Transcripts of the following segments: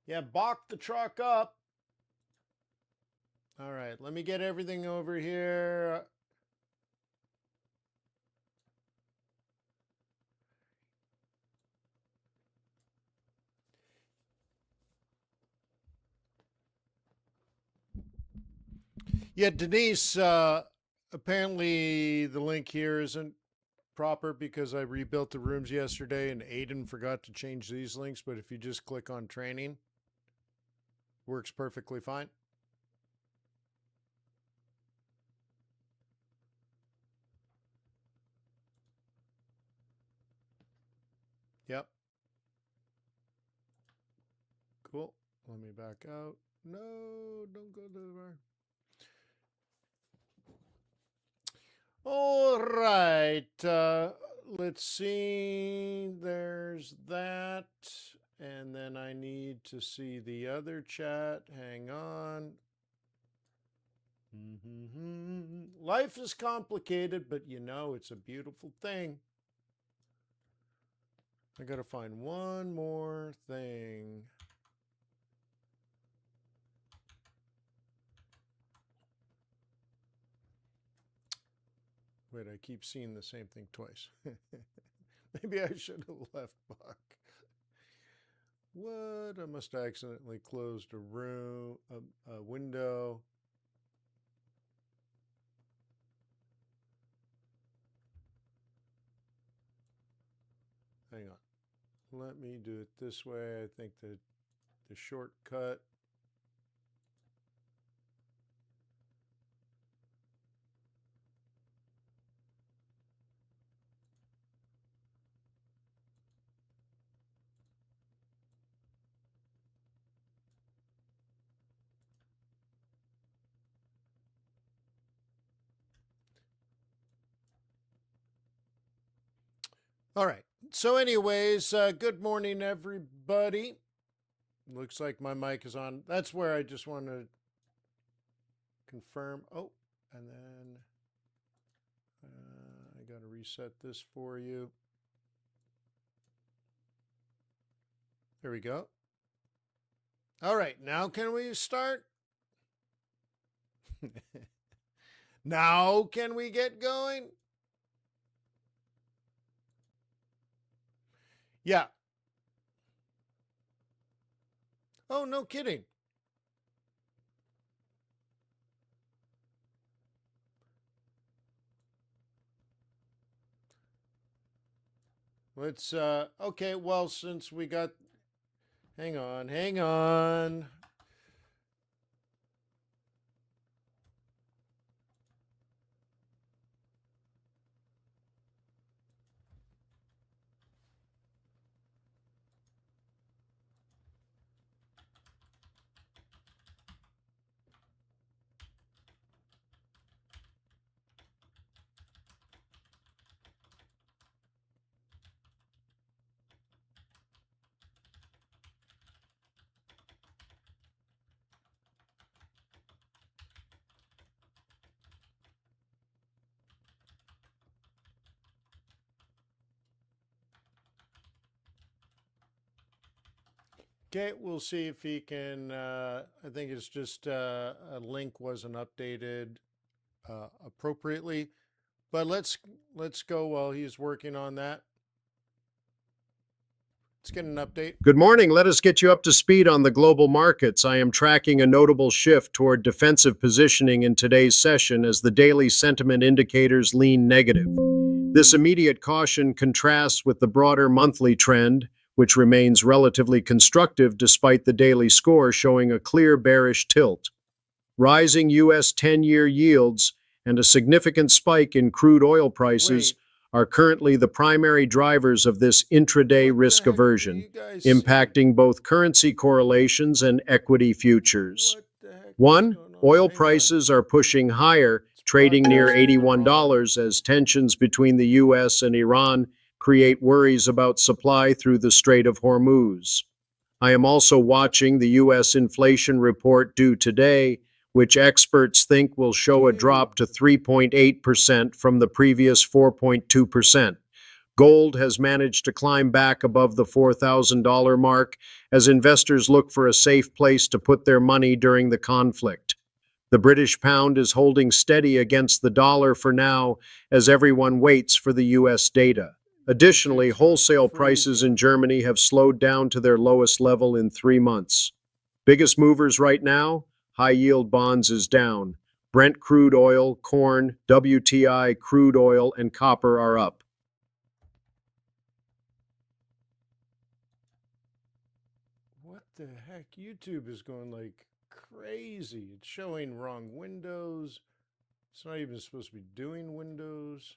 Yeah, balk the truck up. All right, let me get everything over here. Yeah, Denise, apparently the link here isn't proper because I rebuilt the rooms yesterday and Aiden forgot to change these links. But if you just click on training, works perfectly fine. Yep. Cool. Let me back out. No, don't go to the bar. All right. Let's see. There's that. And then I need to see the other chat. Hang on. Life is complicated, but you know, it's a beautiful thing. I got to find one more thing. Wait, I keep seeing the same thing twice. Maybe I should have left Buck. What? I must have accidentally closed a room, a window. Hang on. Let me do it this way. I think that the shortcut. All right. So, anyways, good morning, everybody. Looks like my mic is on. That's where I just want to confirm. Oh, and then I got to reset this for you. There we go. All right. Now, can we start? Now, can we get going? Yeah. Oh, no kidding. Let's, okay. Well, since we got, hang on, hang on. Okay, we'll see if he can. I think it's just a link wasn't updated appropriately, but let's go while he's working on that. Let's get an update. Good morning. Let us get you up to speed on the global markets. I am tracking a notable shift toward defensive positioning in today's session as the daily sentiment indicators lean negative. This immediate caution contrasts with the broader monthly trend, which remains relatively constructive despite the daily score showing a clear bearish tilt. Rising U.S. 10-year yields and a significant spike in crude oil prices are currently the primary drivers of this intraday risk aversion, impacting both currency correlations and equity futures. One, oil prices are pushing higher, trading near $81 as tensions between the U.S. and Iran create worries about supply through the Strait of Hormuz. I am also watching the U.S. inflation report due today, which experts think will show a drop to 3.8% from the previous 4.2%. Gold has managed to climb back above the $4,000 mark as investors look for a safe place to put their money during the conflict. The British pound is holding steady against the dollar for now as everyone waits for the U.S. data. Additionally, wholesale prices in Germany have slowed down to their lowest level in 3 months. Biggest movers right now? High-yield bonds is down. Brent crude oil, corn, WTI crude oil, and copper are up. What the heck? YouTube is going like crazy. It's showing wrong windows. It's not even supposed to be doing windows.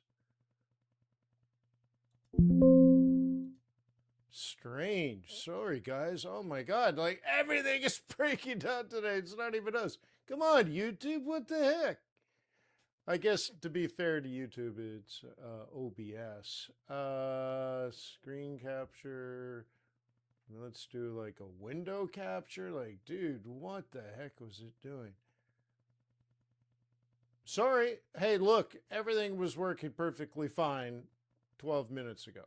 Strange. Sorry, guys. Oh my God. Like everything is breaking down today. It's not even us. Come on, YouTube. What the heck? I guess to be fair to YouTube, it's OBS. Screen capture. Let's do like a window capture. Like, dude, what the heck was it doing? Sorry. Hey, look, everything was working perfectly fine 12 minutes ago.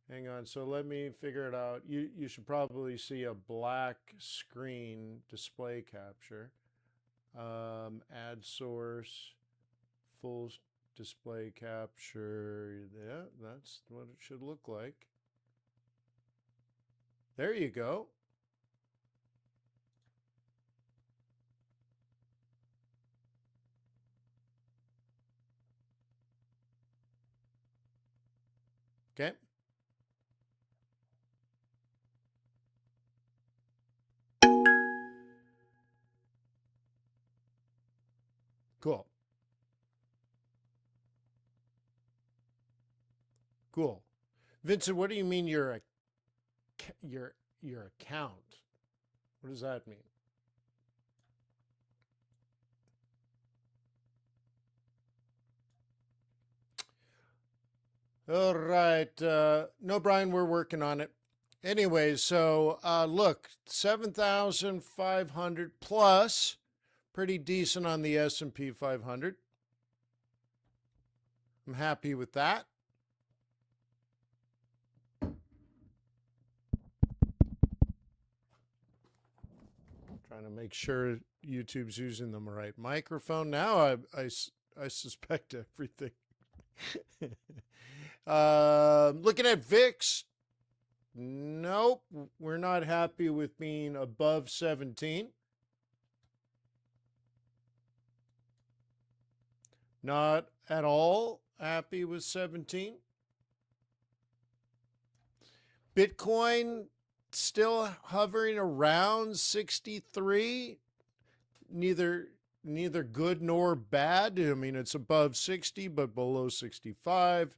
Hang on. So let me figure it out. You should probably see a black screen display capture. Add source, full display capture. Yeah, that's what it should look like. There you go. Okay. Cool. Cool. Vincent, what do you mean your account? What does that mean? All right. No, Brian, we're working on it. Anyway, so look, 7,500 plus, pretty decent on the S&P 500. I'm happy with that. Trying to make sure YouTube's using the right microphone. Now I suspect everything. Looking at VIX. Nope, we're not happy with being above 17. Not at all happy with 17. Bitcoin still hovering around 63. Neither good nor bad. I mean, it's above 60 but below 65.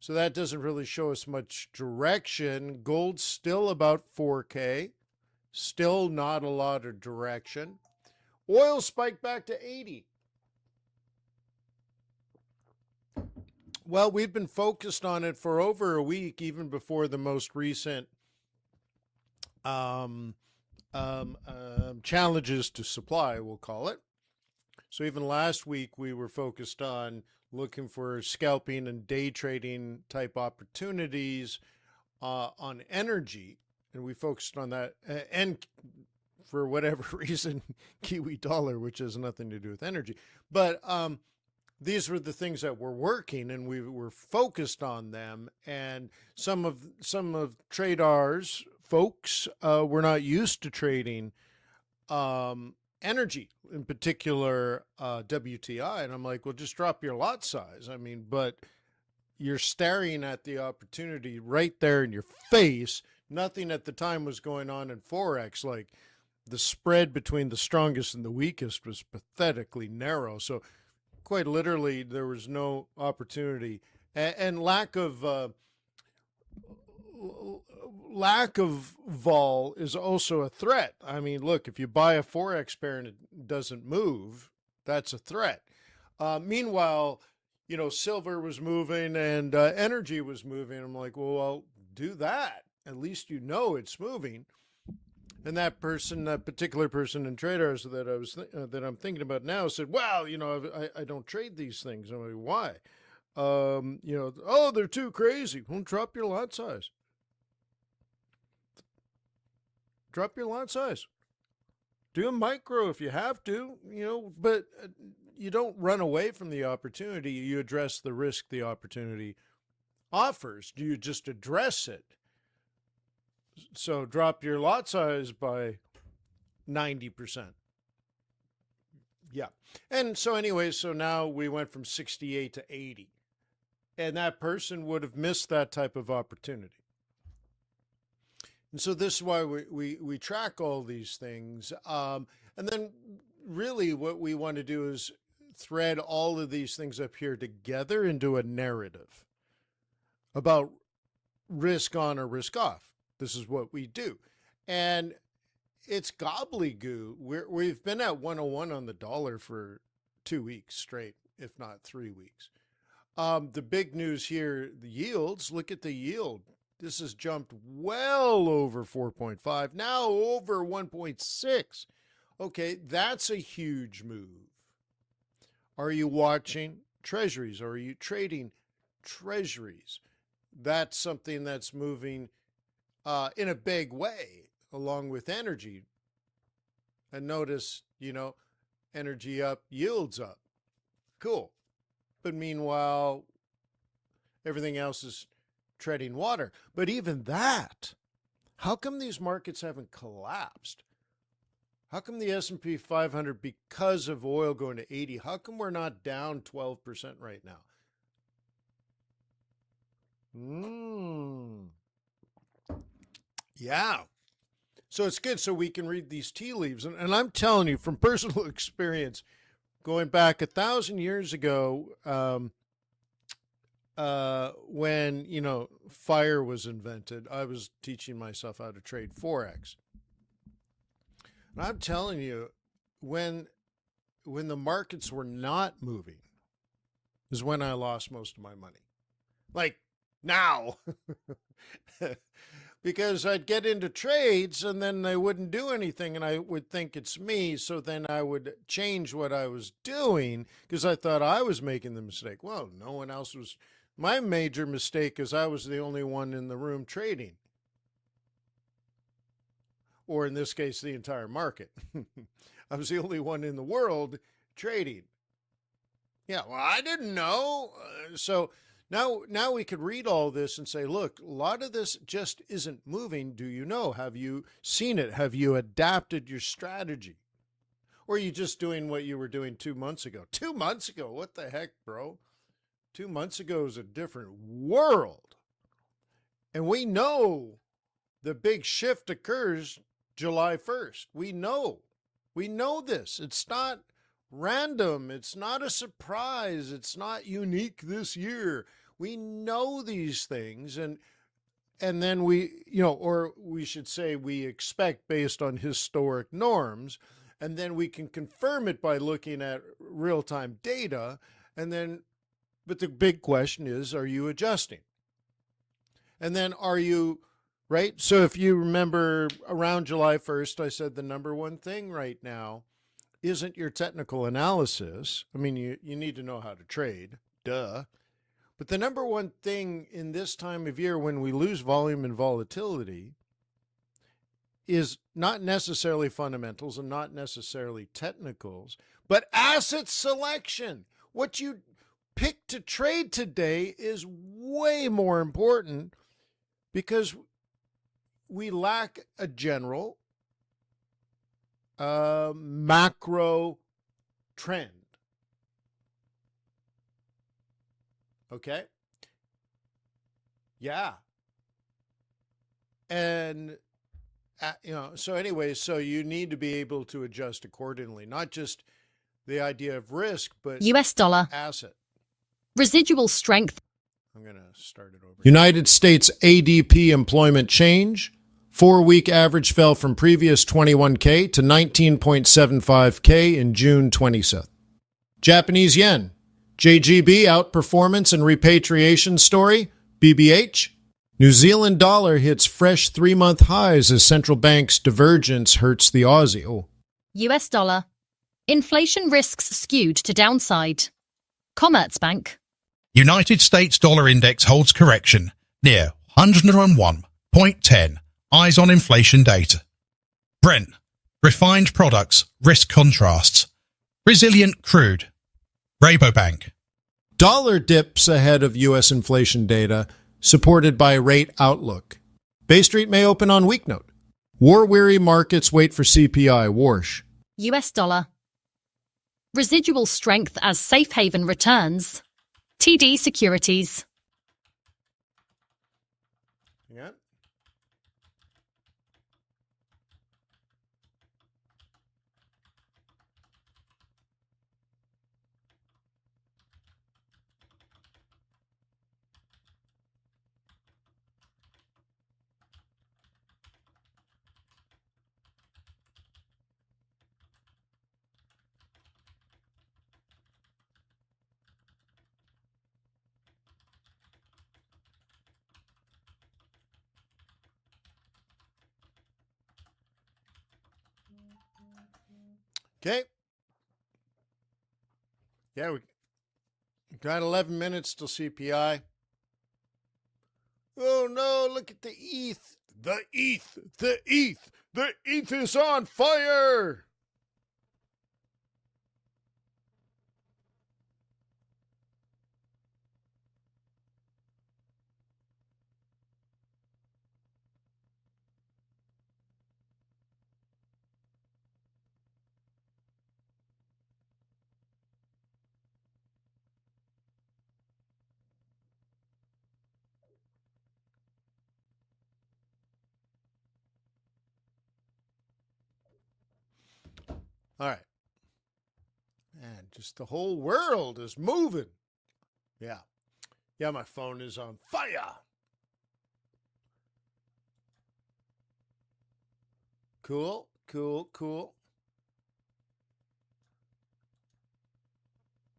So that doesn't really show us much direction. Gold's still about 4K. Still not a lot of direction. Oil spiked back to 80. Well, we've been focused on it for over a week, even before the most recent challenges to supply, we'll call it. So even last week, we were focused on looking for scalping and day trading type opportunities on energy. And we focused on that. And for whatever reason, Kiwi dollar, which has nothing to do with energy. But these were the things that were working, and we were focused on them. And some of traders folks were not used to trading energy, in particular WTI. And I'm like, well, just drop your lot size. I mean, but you're staring at the opportunity right there in your face. Nothing at the time was going on in Forex. Like the spread between the strongest and the weakest was pathetically narrow. So quite literally, there was no opportunity, and lack of vol is also a threat. I mean, look, if you buy a Forex pair and it doesn't move, that's a threat. Meanwhile, silver was moving and energy was moving. I'm like, well, do that. At least it's moving. And that particular person in traders that I'm thinking about now said, "Well, I don't trade these things." I'm like, "Why?" Oh, they're too crazy. Well, drop your lot size. Drop your lot size. Do a micro if you have to, but you don't run away from the opportunity. You address the risk the opportunity offers. Do you just address it? So drop your lot size by 90%. Yeah. And so anyway, so now we went from 68 to 80. And that person would have missed that type of opportunity. And so this is why we track all these things. And then really what we want to do is thread all of these things up here together into a narrative about risk on or risk off. This is what we do. And it's gobbledygoo. We've been at 101 on the dollar for 2 weeks straight, if not 3 weeks. The big news here, the yields, look at the yield. This has jumped well over 4.5, now over 1.6. Okay, that's a huge move. Are you watching treasuries? Are you trading treasuries? That's something that's moving in a big way along with energy. And notice, energy up, yields up. Cool. But meanwhile, everything else is treading water. But even that, how come these markets haven't collapsed? How come the S&P 500, because of oil going to 80, how come we're not down 12% right now? Yeah. So it's good so we can read these tea leaves. And I'm telling you from personal experience, going back 1,000 years ago, when, fire was invented, I was teaching myself how to trade Forex. And I'm telling you, when the markets were not moving is when I lost most of my money. Like now. Because I'd get into trades and then they wouldn't do anything and I would think it's me. So then I would change what I was doing because I thought I was making the mistake. Well, no one else was. My major mistake is I was the only one in the room trading, or in this case, the entire market. I was the only one in the world trading. Yeah, well, I didn't know. So now we could read all this and say, look, a lot of this just isn't moving. Do you know? Have you seen it? Have you adapted your strategy? Or are you just doing what you were doing 2 months ago? 2 months ago? What the heck, bro? 2 months ago is a different world. And we know the big shift occurs July 1st. We know. We know this. It's not random. It's not a surprise. It's not unique this year. We know these things and then we, or we should say we expect based on historic norms, and then we can confirm it by looking at real-time data. And then, but the big question is, are you adjusting? And then are you, right? So if you remember around July 1st, I said the number one thing right now isn't your technical analysis. I mean, you need to know how to trade, duh. But the number one thing in this time of year when we lose volume and volatility is not necessarily fundamentals and not necessarily technicals, but asset selection. What you pick to trade today is way more important because we lack a general macro trend. Okay? Yeah. And, so anyway, so you need to be able to adjust accordingly, not just the idea of risk, but US dollar. asset. Residual strength. I'm going to start it over. United States ADP employment change. 4-week average fell from previous 21K to 19.75K in June 27th. Japanese yen. JGB outperformance and repatriation story. BBH. New Zealand dollar hits fresh 3-month highs as central banks' divergence hurts the Aussie. Oh. US dollar. Inflation risks skewed to downside. Commerzbank. United States dollar index holds correction near 101.10. Eyes on inflation data. Brent. Refined products. Risk contrasts. Resilient crude. Rabobank. Dollar dips ahead of U.S. inflation data, supported by rate outlook. Bay Street may open on weak note. War-weary markets wait for CPI. Warsh. US dollar. Residual strength as safe haven returns. TD Securities. Yeah. Okay. Yeah, we got 11 minutes till CPI. Oh no, look at the ETH. The ETH. The ETH. The ETH is on fire. All right. Man, just the whole world is moving. Yeah. Yeah, my phone is on fire. Cool, cool, cool.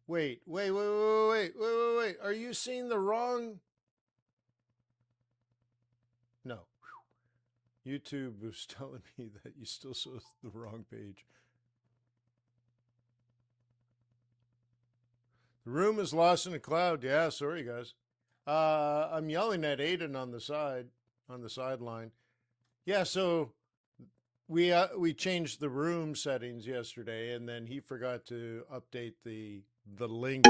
Wait. Are you seeing the wrong? YouTube was telling me that you still saw the wrong page. The room is lost in a cloud. Yeah, sorry guys. I'm yelling at Aiden on the sideline. Yeah, so we changed the room settings yesterday, and then he forgot to update the links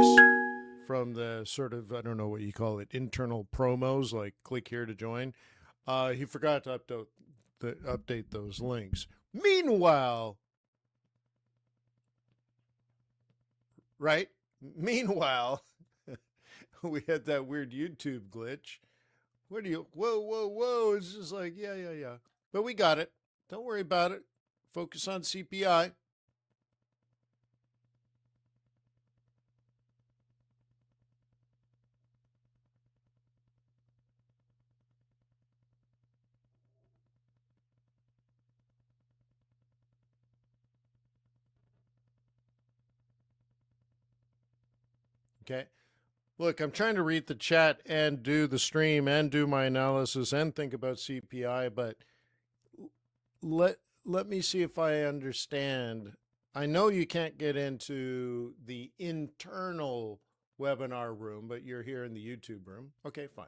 from the sort of, I don't know what you call it, internal promos, like click here to join. He forgot to update those links. Meanwhile, right? Meanwhile, we had that weird YouTube glitch. What do you? Whoa, whoa, whoa! It's just like, yeah, yeah, yeah. But we got it. Don't worry about it. Focus on CPI. Okay. Look, I'm trying to read the chat and do the stream and do my analysis and think about CPI, but let me see if I understand. I know you can't get into the internal webinar room, but you're here in the YouTube room. Okay, fine.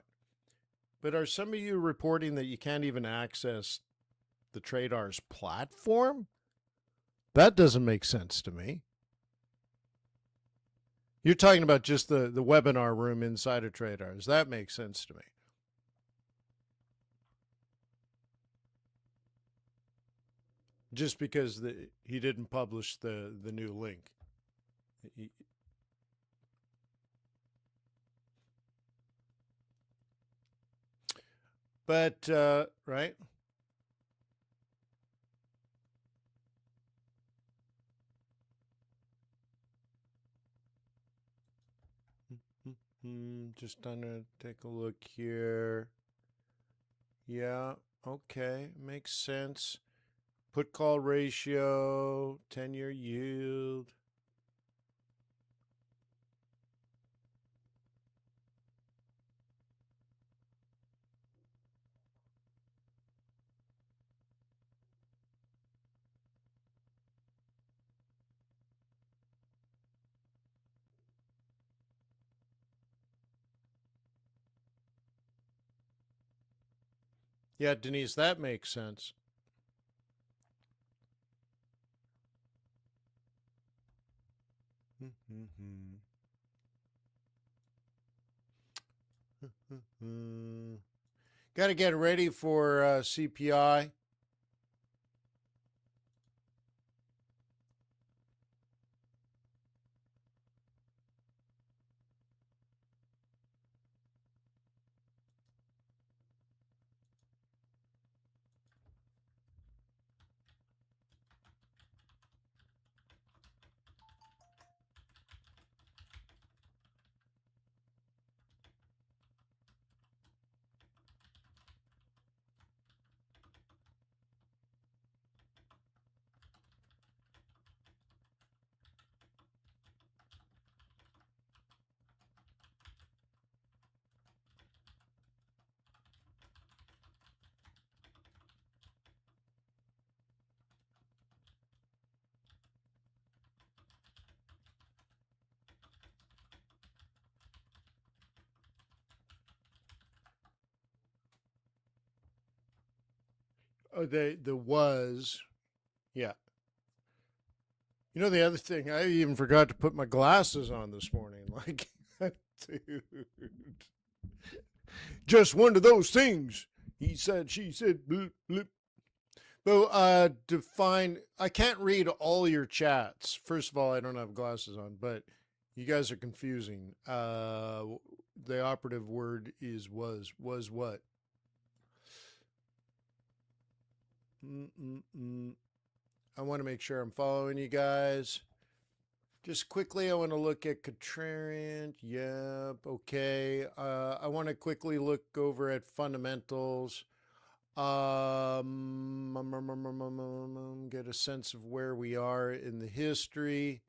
But are some of you reporting that you can't even access the Tradar's platform? That doesn't make sense to me. You're talking about just the webinar room inside of Tradars. That makes sense to me. Just because he didn't publish the new link. But, right? Just trying to take a look here. Yeah, okay, makes sense. Put call ratio, 10-year yield. Yeah, Denise, that makes sense. Got to get ready for CPI. Oh, the was, yeah. You know, the other thing, I even forgot to put my glasses on this morning. Like, dude, just one of those things. He said, she said, bloop, bloop. So, define, I can't read all your chats. First of all, I don't have glasses on, but you guys are confusing. The operative word is was. Was what? I want to make sure I'm following you guys. Just quickly, I want to look at contrarian. Yep. Okay. I want to quickly look over at fundamentals. Get a sense of where we are in the history.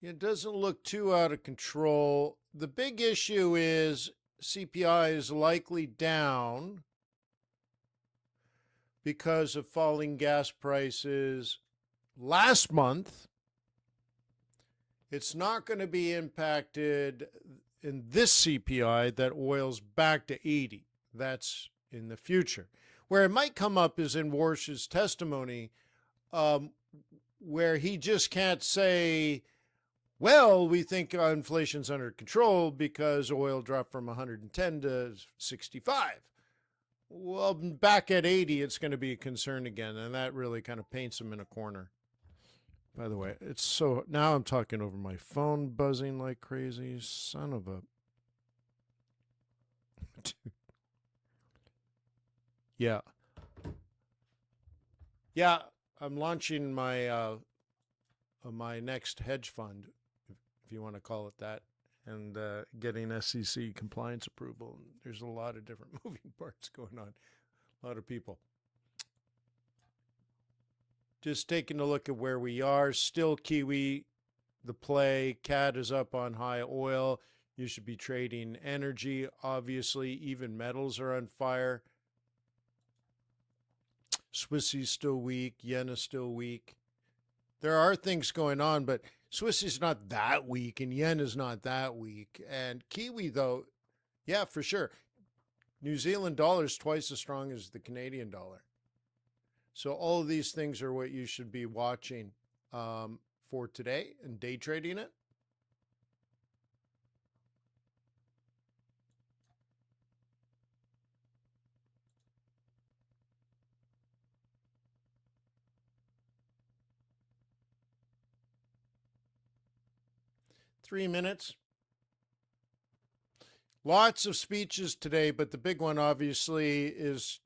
It doesn't look too out of control. The big issue is CPI is likely down because of falling gas prices last month. It's not going to be impacted in this CPI that oil's back to 80. That's in the future. Where it might come up is in Warsh's testimony, where he just can't say, well, we think inflation's under control because oil dropped from 110 to 65. Well, back at 80, it's going to be a concern again, and that really kind of paints him in a corner. By the way, it's so, now I'm talking over my phone buzzing like crazy. Son of a. Yeah. Yeah, I'm launching my next hedge fund, if you want to call it that, and getting SEC compliance approval. There's a lot of different moving parts going on. A lot of people. Just taking a look at where we are. Still Kiwi, the play. CAD is up on high oil. You should be trading energy. Obviously, even metals are on fire. Swissy's still weak. Yen is still weak. There are things going on, but Swissy's not that weak, and Yen is not that weak. And Kiwi, though, yeah, for sure. New Zealand dollar is twice as strong as the Canadian dollar. So all of these things are what you should be watching for today and day trading it. Three minutes. Lots of speeches today, but the big one obviously is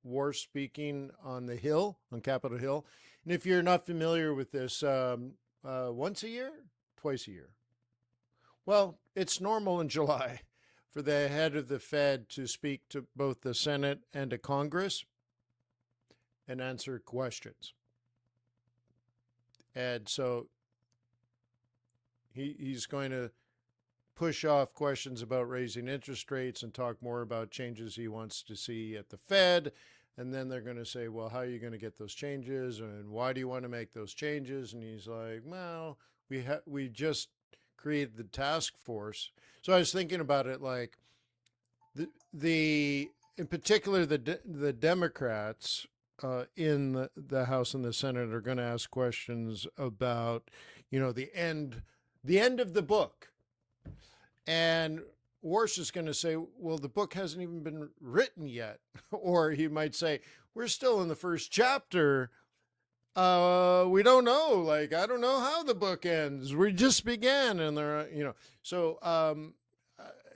war speaking on the Hill, on Capitol Hill. And if you're not familiar with this, once a year, twice a year. Well, it's normal in July for the head of the Fed to speak to both the Senate and to Congress and answer questions. And so he's going to push off questions about raising interest rates and talk more about changes he wants to see at the Fed. And then they're going to say, well, how are you going to get those changes? And why do you want to make those changes? And he's like, well, we just created the task force. So I was thinking about it like the in particular, the Democrats in the House and the Senate are going to ask questions about, the end of the book. And Warsh is going to say, well, the book hasn't even been written yet. Or he might say, we're still in the first chapter. We don't know. Like, I don't know how the book ends. We just began. And so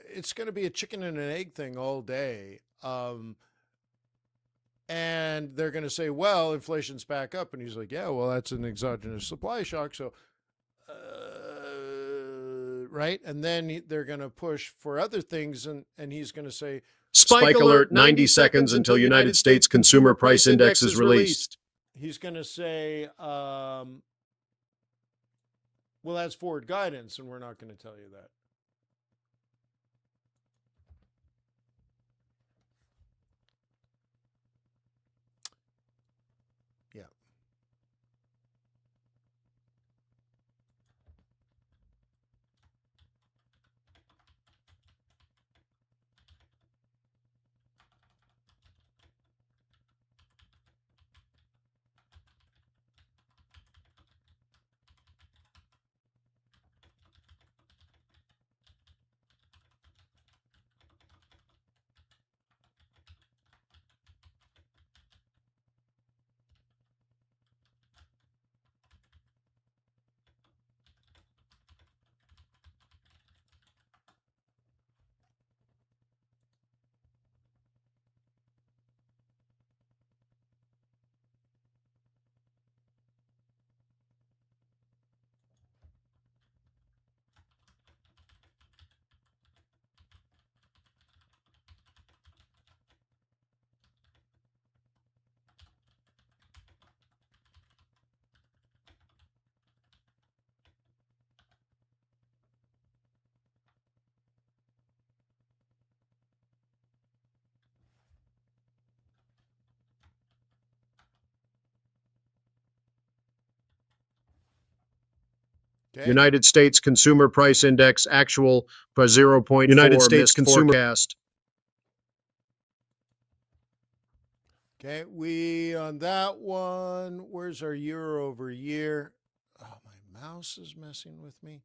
it's going to be a chicken and an egg thing all day. And they're going to say, well, inflation's back up. And he's like, yeah, well, that's an exogenous supply shock. So, right? And then they're going to push for other things. And he's going to say, Spike alert, 90 seconds until United States Consumer Price Index is released. He's going to say, well, that's forward guidance, and we're not going to tell you that. Yeah. Okay. United States Consumer Price Index actual for 0.4. United States Consumer Forecast. Okay, we on that one, where's our year over year? Oh, my mouse is messing with me.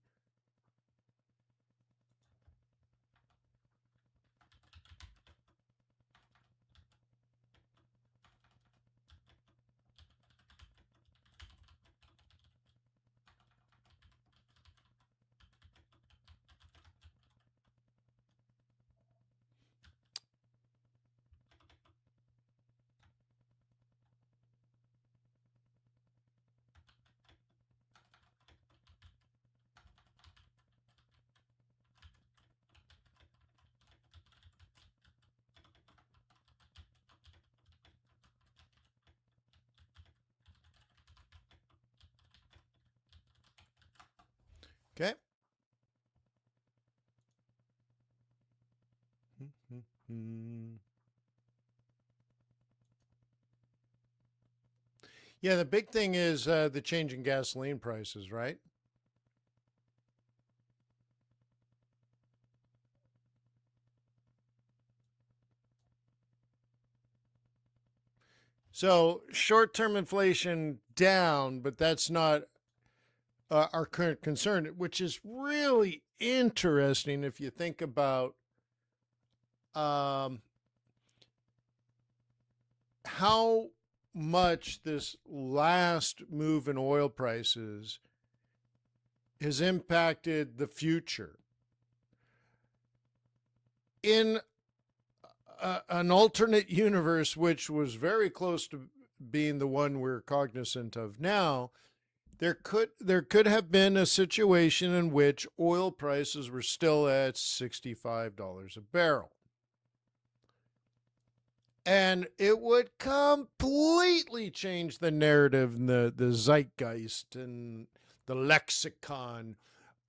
Okay. Yeah, the big thing is the change in gasoline prices, right? So short-term inflation down, but that's not our current concern, which is really interesting if you think about um, how much this last move in oil prices has impacted the future. In an alternate universe, which was very close to being the one we're cognizant of now, there could have been a situation in which oil prices were still at $65 a barrel. And it would completely change the narrative and the zeitgeist and the lexicon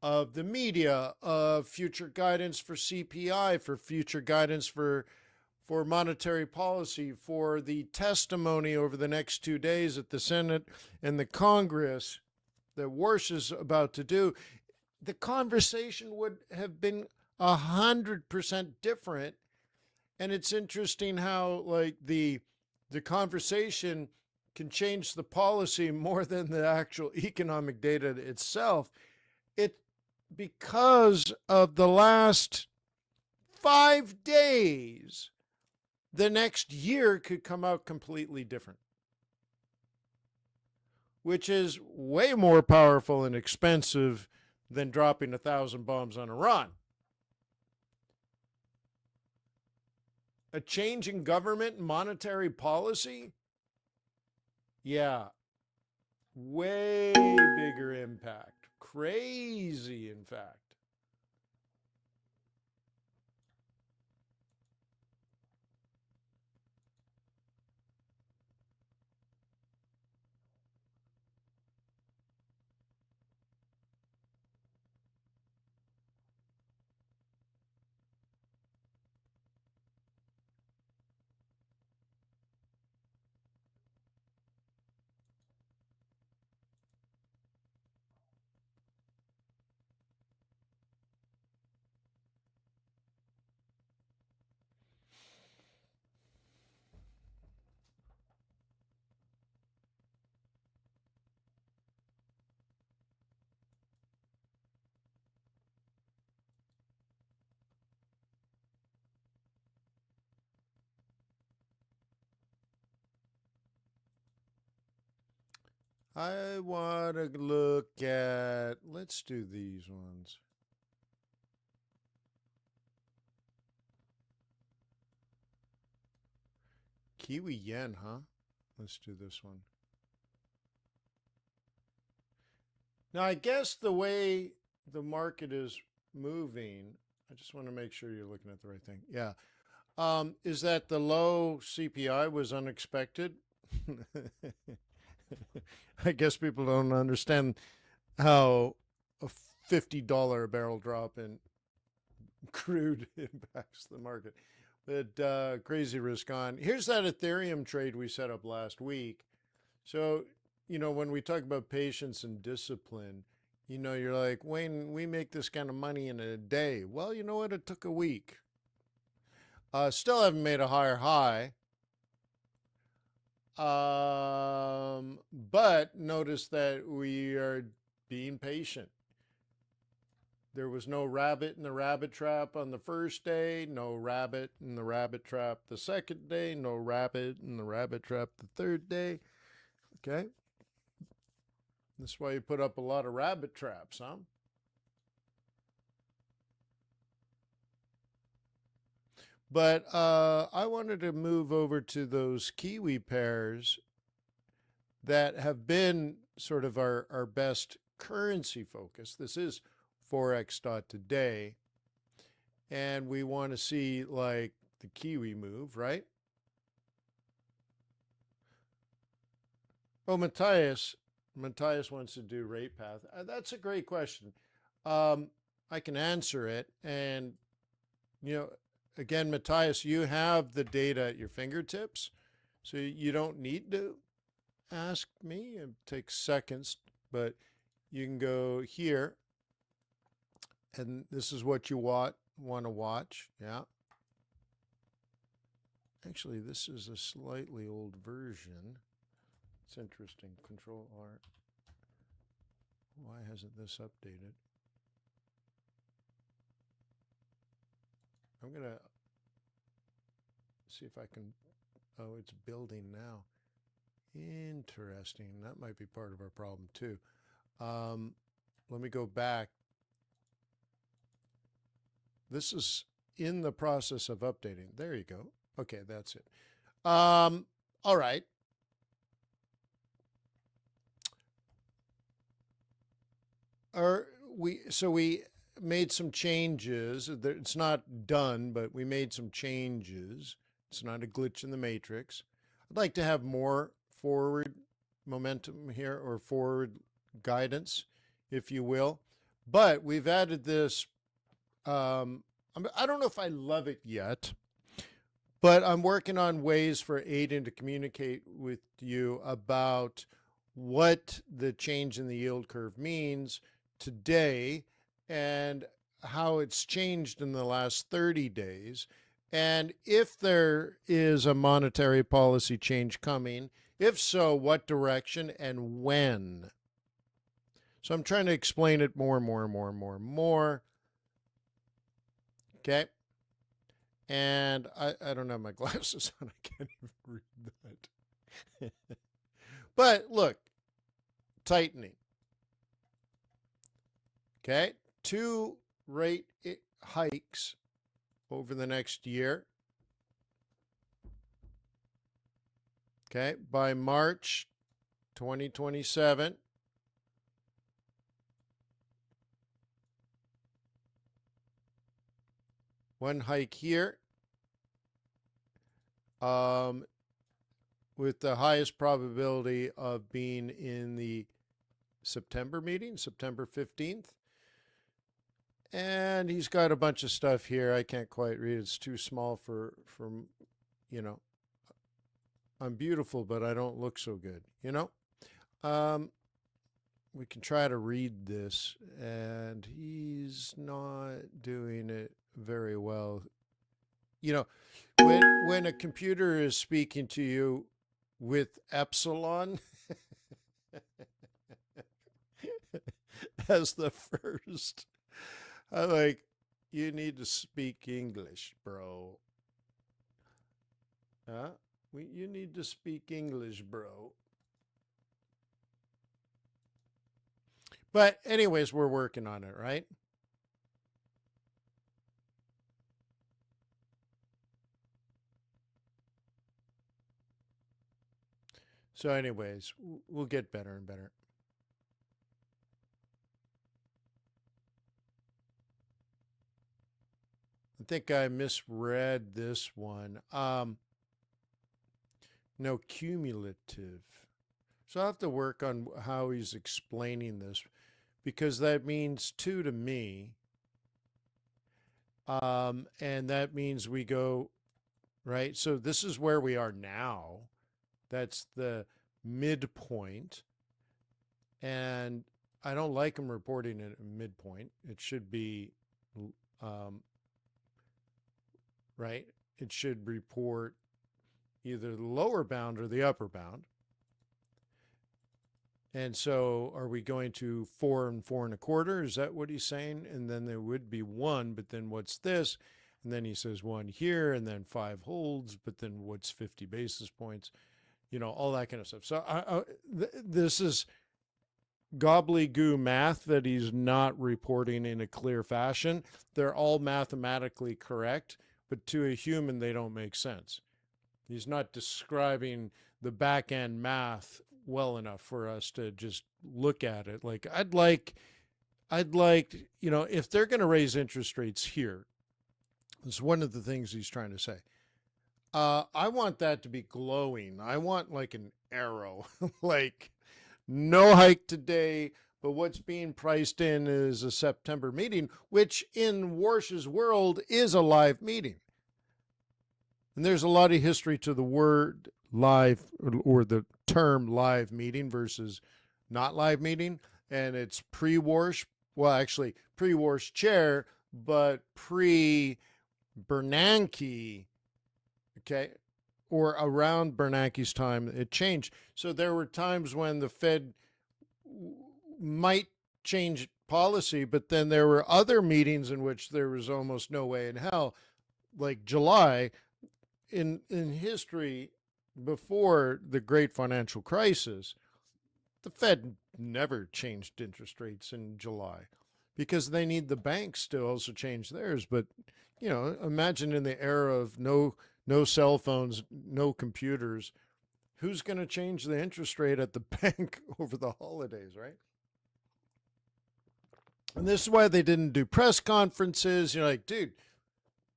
of the media, of future guidance for CPI, for future guidance for monetary policy, for the testimony over the next 2 days at the Senate and the Congress that Warsh is about to do. The conversation would have been 100% different. And it's interesting how like the conversation can change the policy more than the actual economic data itself. It because of the last 5 days, the next year could come out completely different, which is way more powerful and expensive than dropping 1,000 bombs on Iran. A change in government and monetary policy? Yeah, way bigger impact. Crazy, in fact. I want to look at, let's do these ones. Kiwi yen, huh? Let's do this one. Now, I guess the way the market is moving, I just want to make sure you're looking at the right thing. Yeah. Is that the low CPI was unexpected? I guess people don't understand how a $50 a barrel drop in crude impacts the market. But crazy risk on. Here's that Ethereum trade we set up last week. So, when we talk about patience and discipline, You're like, Wayne, we make this kind of money in a day. Well, you know what? It took a week. Still haven't made a higher high. But notice that we are being patient. There was no rabbit in the rabbit trap on the first day, no rabbit in the rabbit trap the second day, no rabbit in the rabbit trap the third day. Okay? That's why you put up a lot of rabbit traps, huh? But I wanted to move over to those Kiwi pairs that have been sort of our best currency focus. This is Forex.Today. And we want to see like the Kiwi move, right? Oh, Matthias wants to do rate path. That's a great question. I can answer it. And, again, Matthias, you have the data at your fingertips. So you don't need to ask me. It takes seconds, but you can go here. And this is what you want to watch. Yeah. Actually, this is a slightly old version. It's interesting. Control R. Why hasn't this updated? I'm going to see if I can. Oh, it's building now. Interesting. That might be part of our problem too. Let me go back. This is in the process of updating. There you go. Okay, that's it. All right. We made some changes. It's not done, but we made some changes. It's not a glitch in the matrix. I'd like to have more forward momentum here, or forward guidance, if you will. But we've added this. I don't know if I love it yet, but I'm working on ways for Aiden to communicate with you about what the change in the yield curve means today and how it's changed in the last 30 days. And if there is a monetary policy change coming, if so, what direction and when? So I'm trying to explain it more. Okay. And I don't have my glasses on. I can't even read that. But look, tightening. Okay. 2 rate hikes over the next year. Okay. By March 2027. One hike here, with the highest probability of being in the September meeting, September 15th. And he's got a bunch of stuff here. I can't quite read. It's too small for I'm beautiful, but I don't look so good, we can try to read this, and he's not doing it very well. When a computer is speaking to you with epsilon as the first, I'm like, you need to speak English, bro. Huh? You need to speak English, bro. But anyways, we're working on it, right? So anyways, we'll get better and better. I think I misread this one. No, cumulative. So I have to work on how he's explaining this, because that means 2 to me. And that means we go, right? So this is where we are now. That's the midpoint. And I don't like them reporting at a midpoint. It should be, right? It should report either the lower bound or the upper bound. And so are we going to 4 and 4.25? Is that what he's saying? And then there would be 1, but then what's this? And then he says 1 here, and then 5 holds, but then what's 50 basis points? All that kind of stuff. So this is gobbly-goo math that he's not reporting in a clear fashion. They're all mathematically correct, but to a human, they don't make sense. He's not describing the back-end math well enough for us to just look at it. Like, I'd like, if they're going to raise interest rates here, it's one of the things he's trying to say. I want that to be glowing. I want like an arrow, like no hike today, but what's being priced in is a September meeting, which in Warsh's world is a live meeting. And there's a lot of history to the word live or the term live meeting versus not live meeting. And it's pre-Warsh, well, actually pre-Warsh chair, but pre-Bernanke, okay, or around Bernanke's time, it changed. So there were times when the Fed might change policy, but then there were other meetings in which there was almost no way in hell, like July. In history, before the great financial crisis, the Fed never changed interest rates in July because they need the banks to also change theirs. But, imagine in the era of no cell phones, no computers, who's going to change the interest rate at the bank over the holidays, right? And this is why they didn't do press conferences. You're like, dude,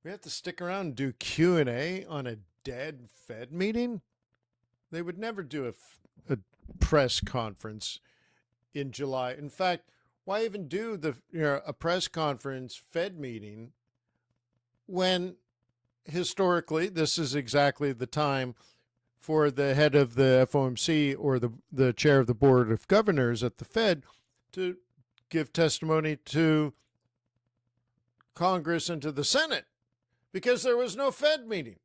we have to stick around and do Q&A on a dead Fed meeting? They would never do a press conference in July. In fact, why even do a press conference Fed meeting when historically this is exactly the time for the head of the FOMC or the chair of the board of governors at the Fed to give testimony to Congress and to the Senate, because there was no Fed meeting.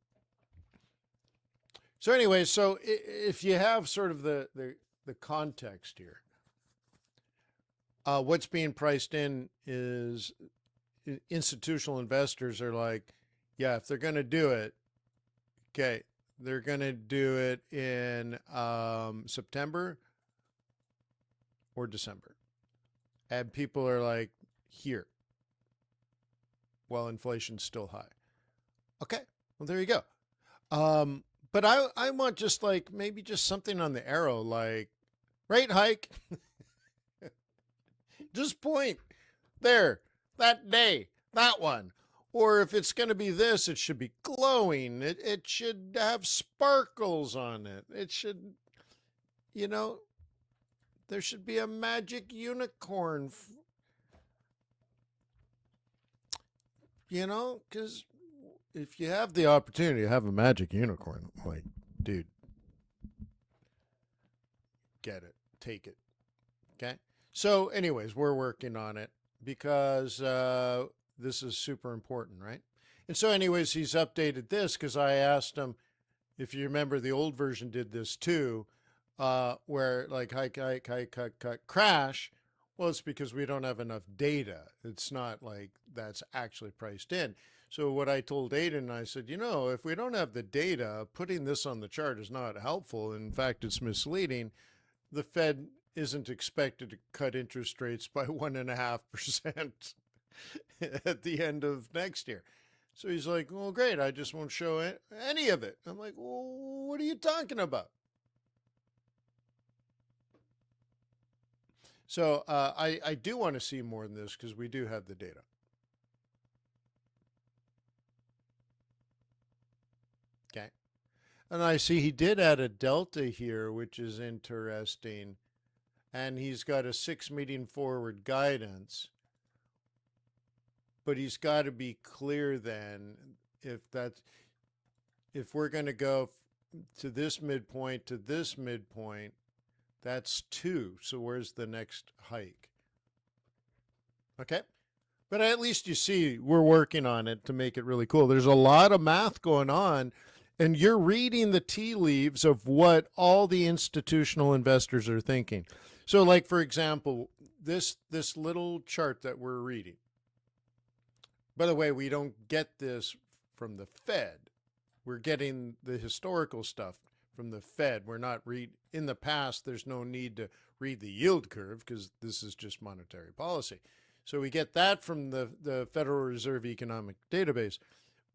So anyway, so if you have sort of the context here, what's being priced in is institutional investors are like, yeah, if they're going to do it, okay, they're going to do it in September or December. And people are like, here, while inflation's still high. Okay, well, there you go. But I want just like maybe just something on the arrow, like rate hike. Just point there, that day, that one. Or if it's going to be this, it should be glowing. It should have sparkles on it. It should, there should be a magic unicorn. Because if you have the opportunity to have a magic unicorn, like, dude, get it, take it. Okay. So anyways, we're working on it because this is super important, right? And so anyways, he's updated this because I asked him, if you remember, the old version did this too, where like hike, crash. Well, it's because we don't have enough data. It's not like that's actually priced in. So what I told Aiden, I said, if we don't have the data, putting this on the chart is not helpful. In fact, it's misleading. The Fed isn't expected to cut interest rates by 1.5% at the end of next year. So he's like, well, great. I just won't show any of it. I'm like, well, what are you talking about? So I do want to see more than this because we do have the data. Okay. And I see he did add a delta here, which is interesting. And he's got a 6 meeting forward guidance. But he's got to be clear then if we're going to go to this midpoint, that's 2. So where's the next hike? Okay. But at least you see we're working on it to make it really cool. There's a lot of math going on, and you're reading the tea leaves of what all the institutional investors are thinking. So, like for example, this little chart that we're reading. By the way, we don't get this from the Fed. We're getting the historical stuff from the Fed. We're not in the past, there's no need to read the yield curve because this is just monetary policy. So we get that from the Federal Reserve Economic Database.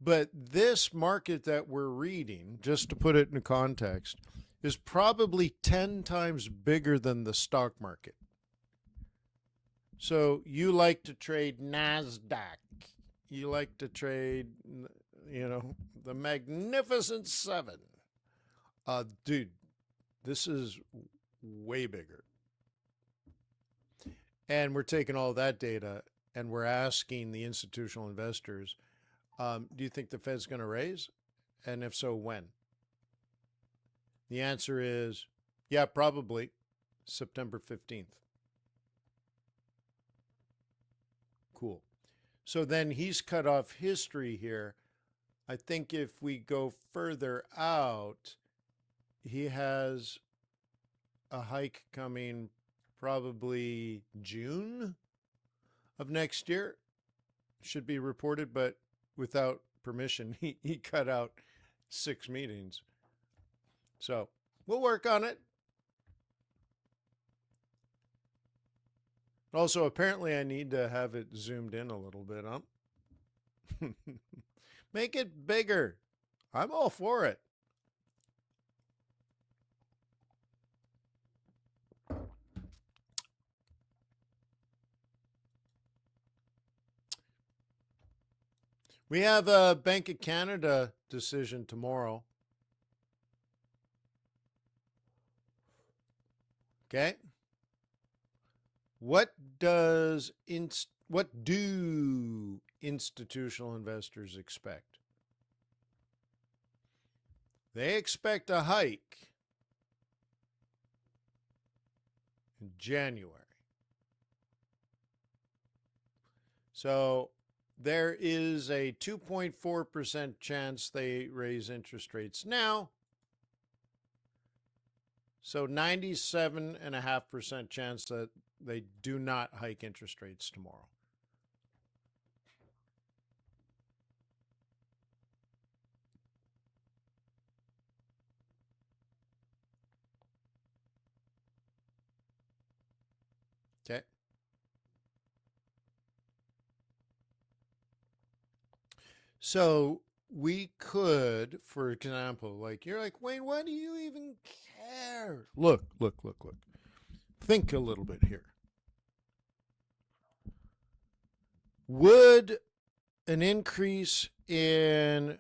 But this market that we're reading, just to put it in context, is probably 10 times bigger than the stock market. So you like to trade NASDAQ. You like to trade, the Magnificent Seven. Dude, this is way bigger. And we're taking all that data and we're asking the institutional investors, do you think the Fed's going to raise? And if so, when? The answer is, yeah, probably September 15th. Cool. So then he's cut off history here. I think if we go further out, he has a hike coming probably June of next year. Should be reported, but without permission, he cut out 6 meetings. So we'll work on it. Also, apparently I need to have it zoomed in a little bit, huh? Make it bigger. I'm all for it. We have a Bank of Canada decision tomorrow. Okay. What do institutional investors expect? They expect a hike in January. So there is a 2.4% chance they raise interest rates now. So 97.5% chance that they do not hike interest rates tomorrow. Okay. So we could, for example, like you're like, Wayne, why do you even care? Look. Think a little bit here. Would an increase in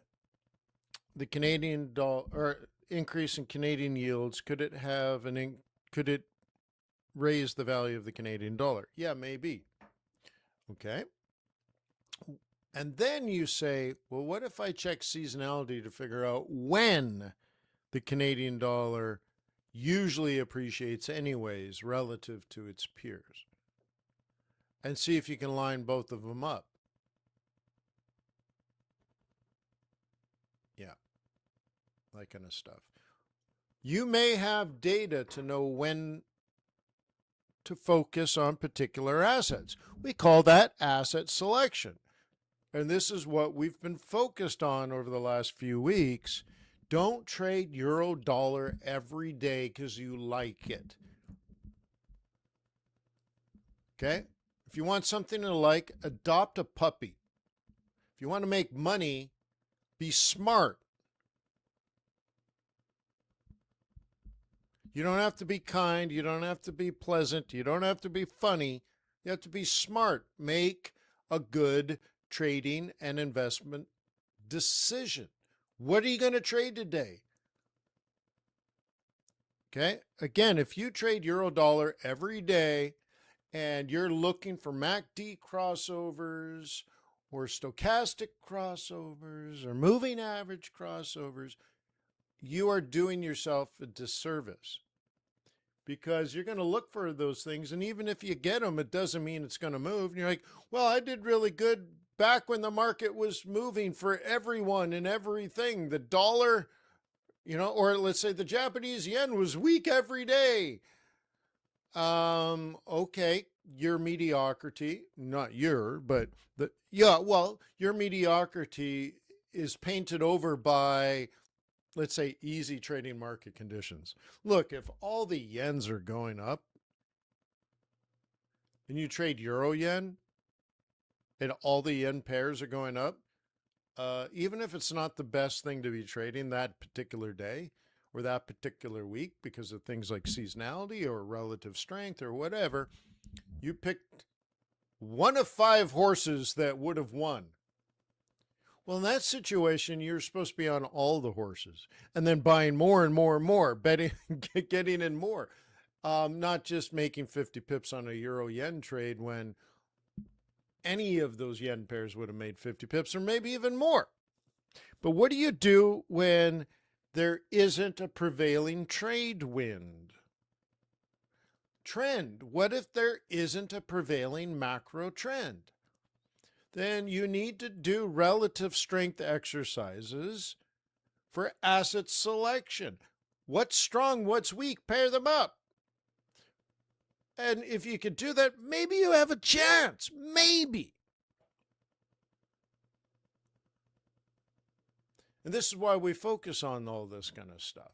the Canadian dollar or increase in Canadian yields, could it raise the value of the Canadian dollar? Yeah, maybe. Okay. And then you say, well, what if I check seasonality to figure out when the Canadian dollar usually appreciates anyways relative to its peers? And see if you can line both of them up. Yeah, that kind of stuff. You may have data to know when to focus on particular assets. We call that asset selection. And this is what we've been focused on over the last few weeks. Don't trade euro dollar every day because you like it. Okay? If you want something to like, adopt a puppy. If you want to make money, be smart. You don't have to be kind. You don't have to be pleasant. You don't have to be funny. You have to be smart. Make a good trading and investment decision. What are you going to trade today? Okay. Again, if you trade euro dollar every day and you're looking for MACD crossovers or stochastic crossovers or moving average crossovers, you are doing yourself a disservice because you're going to look for those things. And even if you get them, it doesn't mean it's going to move. And you're like, well, I did really good back when the market was moving for everyone and everything. The dollar, or let's say the Japanese yen was weak every day. Okay, your mediocrity, not but your mediocrity is painted over by, let's say, easy trading market conditions. Look, if all the yens are going up and you trade euro yen and all the yen pairs are going up, even if it's not the best thing to be trading that particular day or that particular week because of things like seasonality or relative strength or whatever, you picked one of 5 horses that would have won. Well, in that situation, you're supposed to be on all the horses and then buying more and more and more, betting, getting in more. Not just making 50 pips on a euro yen trade when any of those yen pairs would have made 50 pips or maybe even more. But what do you do when there isn't a prevailing trade trend? What if there isn't a prevailing macro trend? Then you need to do relative strength exercises for asset selection. What's strong, what's weak, pair them up. And if you could do that, maybe you have a chance. Maybe. And this is why we focus on all this kind of stuff.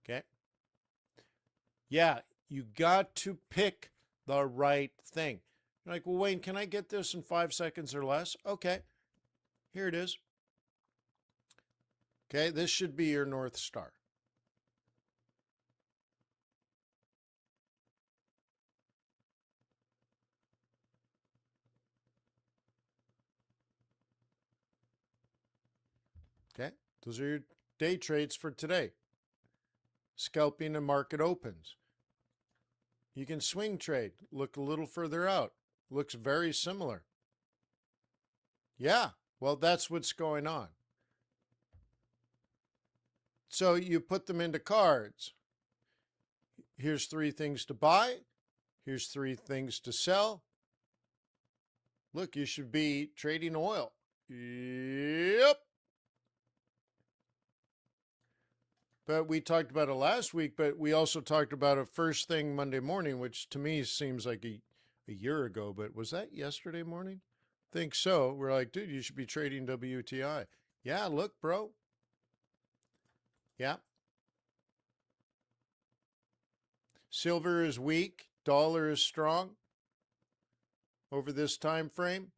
Okay? Yeah, you got to pick the right thing. You're like, well, Wayne, can I get this in 5 seconds or less? Okay, here it is. Okay, this should be your North Star. Okay, those are your day trades for today. Scalping and market opens. You can swing trade, look a little further out. Looks very similar. Yeah, well, that's what's going on. So you put them into cards. Here's 3 things to buy. Here's 3 things to sell. Look, you should be trading oil. Yep. But we talked about it last week, but we also talked about it first thing Monday morning, which to me seems like a year ago, but was that yesterday morning? I think so. We're like, dude, you should be trading WTI. Yeah, look, bro. Yeah. Silver is weak. Dollar is strong over this time frame.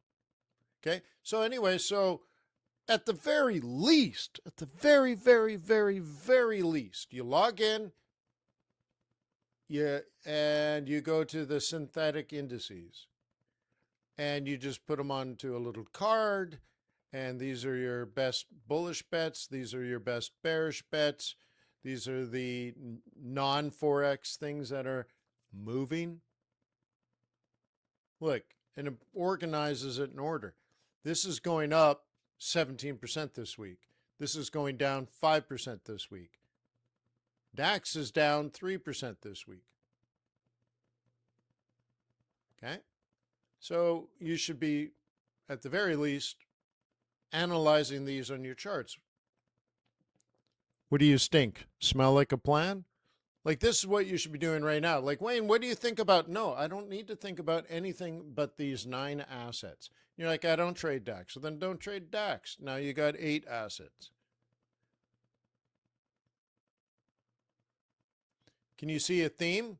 Okay. So anyway, at the very least, at the very, very, very, very least, you log in, and you go to the synthetic indices, and you just put them onto a little card, and these are your best bullish bets, these are your best bearish bets, these are the non-Forex things that are moving. Look, and it organizes it in order. This is going up 17% this week. This is going down 5% this week. DAX is down 3% this week. Okay? So you should be, at the very least, analyzing these on your charts. What do you stink? Smell like a plan? Like, this is what you should be doing right now. Like, Wayne, what do you think about? No, I don't need to think about anything but these 9 assets. You're like, I don't trade DAX. So then don't trade DAX. Now you got 8 assets. Can you see a theme?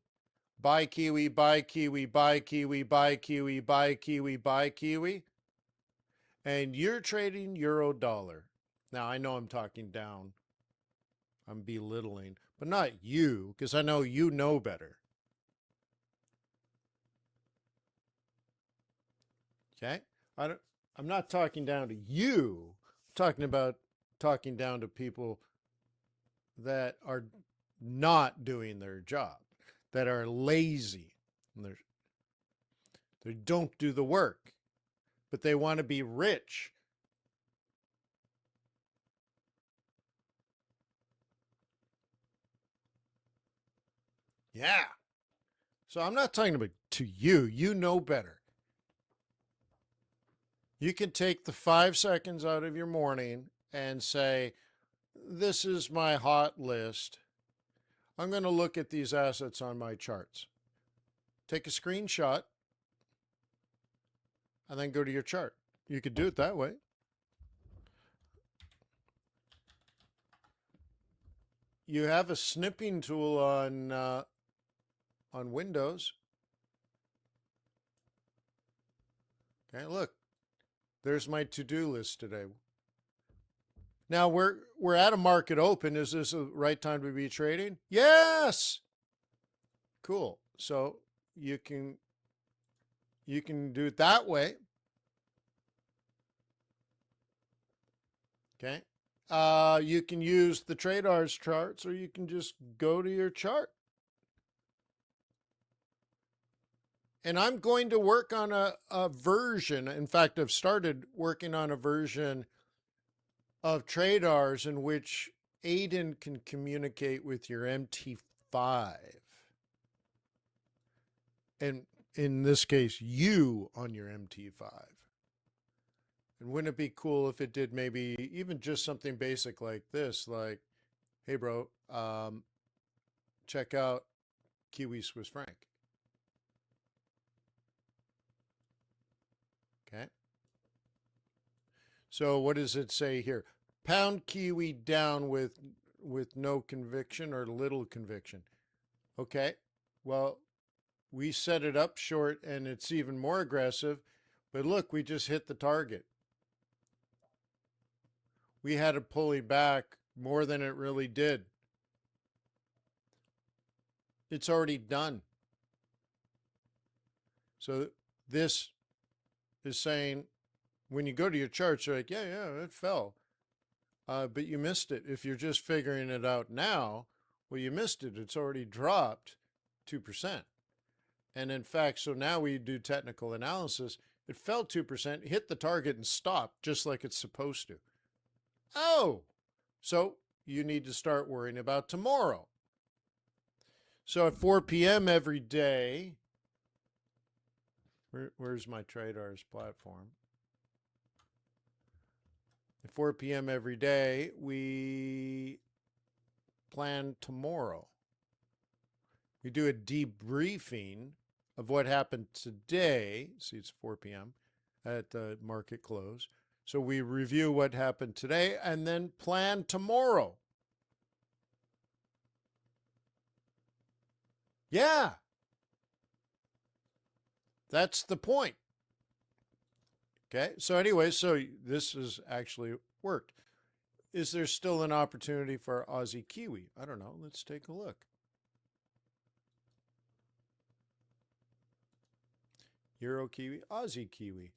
Buy Kiwi, buy Kiwi, buy Kiwi, buy Kiwi, buy Kiwi, buy Kiwi. And you're trading euro dollar. Now, I know I'm talking down. I'm belittling, but not you, because I know you know better. Okay? I'm not talking down to you. I'm talking down to people that are not doing their job, that are lazy, and they don't do the work. but they want to be rich. Yeah. So I'm not talking about to you. You know better. You can take the 5 seconds out of your morning and say, this is my hot list. I'm going to look at these assets on my charts. Take a screenshot and then go to your chart. You could do it that way. You have a snipping tool on Windows. Okay, look. There's my to-do list today. Now we're at a market open. Is this the right time to be trading? Yes. Cool. So you can do it that way. Okay. You can use the TradeR's charts, or you can just go to your chart. And I'm going to work on a version. In fact, I've started working on a version of TradeR's in which Aiden can communicate with your MT5. And in this case, you on your MT5. And wouldn't it be cool if it did maybe even just something basic like this, like, hey, bro, check out Kiwi Swiss franc. Okay. So what does it say here? Pound Kiwi down with no conviction or little conviction. Okay. Well, we set it up short and it's even more aggressive. But look, we just hit the target. We had to pull it back more than it really did. It's already done. So this is saying, when you go to your charts, you're like, yeah, it fell. But you missed it. If you're just figuring it out now, well, you missed it. It's already dropped 2%. And in fact, so now we do technical analysis. It fell 2%, hit the target and stopped just like it's supposed to. Oh, so you need to start worrying about tomorrow. So at 4 p.m. every day, where's my TradeR's platform? At 4 p.m. every day, we plan tomorrow. We do a debriefing of what happened today. See, it's 4 p.m. at the market close. So we review what happened today and then plan tomorrow. Yeah. That's the point. Okay. So anyway, so this has actually worked. Is there still an opportunity for Aussie Kiwi? I don't know. Let's take a look. Euro Kiwi, Aussie Kiwi.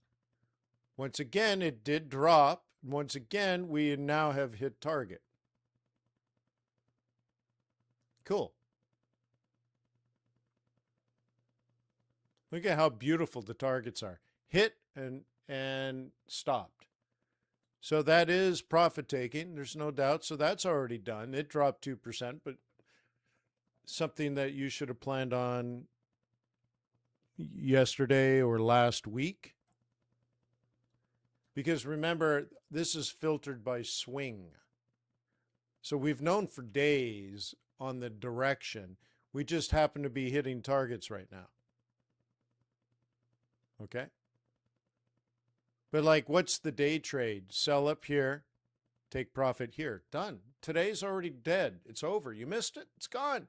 Once again, it did drop. Once again, we now have hit target. Cool. Look at how beautiful the targets are. Hit and stopped. So that is profit taking. There's no doubt. So that's already done. It dropped 2%, but something that you should have planned on yesterday or last week. Because remember, this is filtered by swing. So we've known for days on the direction. We just happen to be hitting targets right now. Okay? But like, what's the day trade? Sell up here, take profit here. Done. Today's already dead. It's over. You missed it. It's gone.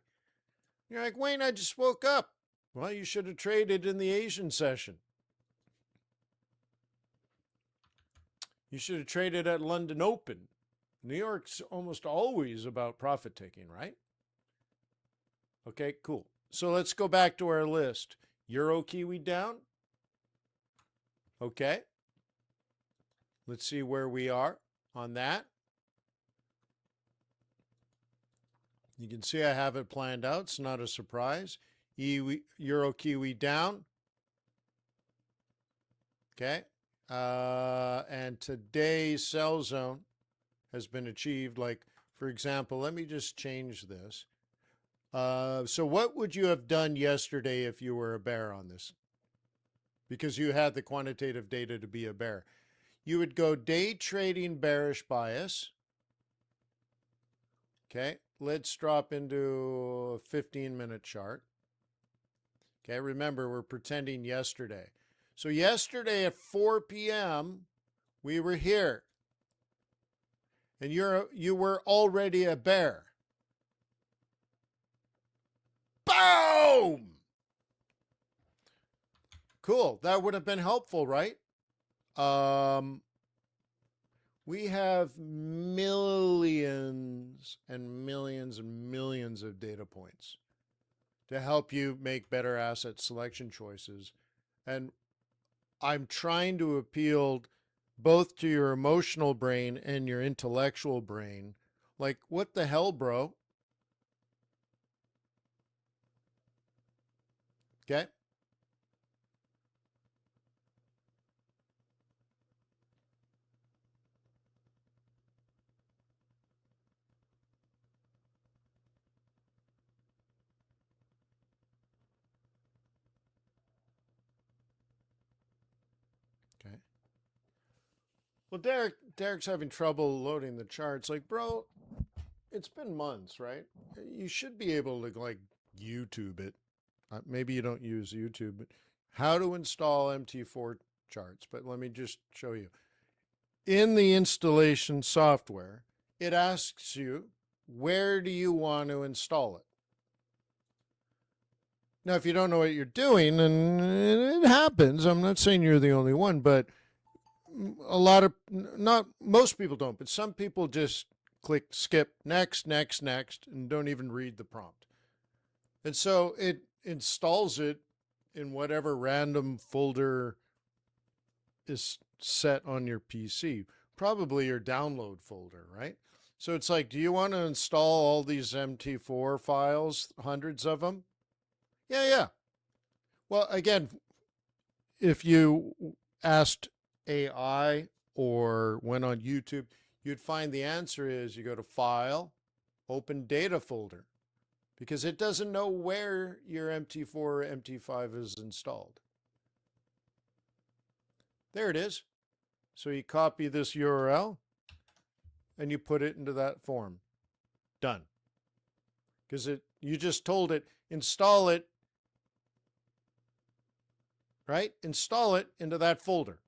You're like, Wayne, I just woke up. Well, you should have traded in the Asian session. You should have traded at London Open. New York's almost always about profit taking, right? Okay, cool. So let's go back to our list. Euro Kiwi down. Okay. Let's see where we are on that. You can see I have it planned out. It's not a surprise. Euro Kiwi down. Okay. And today's sell zone has been achieved. Like, for example, let me just change this. So what would you have done yesterday if you were a bear on this? Because you had the quantitative data to be a bear. You would go day trading bearish bias. Okay, let's drop into a 15-minute chart. Okay, remember, we're pretending yesterday. So yesterday at 4 p.m., we were here. And you were already a bear. Boom! Cool. That would have been helpful, right? We have millions and millions and millions of data points to help you make better asset selection choices. And I'm trying to appeal both to your emotional brain and your intellectual brain. Like, what the hell, bro? Okay. Okay. Well, Derek's having trouble loading the charts. Like, bro, it's been months, right? You should be able to like YouTube it. Maybe you don't use YouTube, but how to install MT4 charts. But let me just show you. In the installation software, it asks you, where do you want to install it? Now, if you don't know what you're doing, and it happens, I'm not saying you're the only one, but a lot of, not most people don't, but some people just click skip next, next, next, and don't even read the prompt. And so it installs it in whatever random folder is set on your PC, probably your download folder, right? So it's like, do you want to install all these MT4 files, hundreds of them? Yeah. Well, again, if you asked AI or went on YouTube, you'd find the answer is you go to File, Open Data Folder, because it doesn't know where your MT4 or MT5 is installed. There it is. So you copy this URL and you put it into that form. Done. Because you just told it, install it, right? Install it into that folder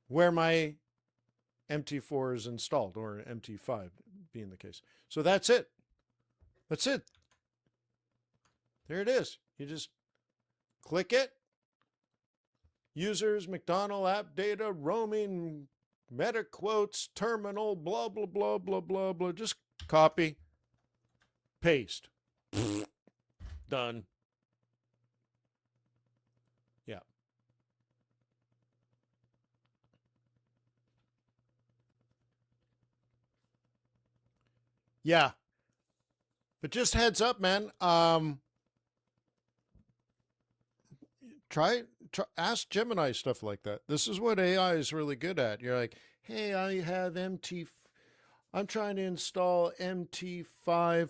where my MT4 is installed, or MT5 being the case. So that's it. That's it. There it is. You just click it. Users, McDonald app data, roaming, meta quotes, terminal, blah, blah, blah, blah, blah, blah. Just copy, paste. Done. Yeah. Yeah. But just heads up, man. Ask Gemini stuff like that. This is what AI is really good at. You're like, hey, I have I'm trying to install MT5,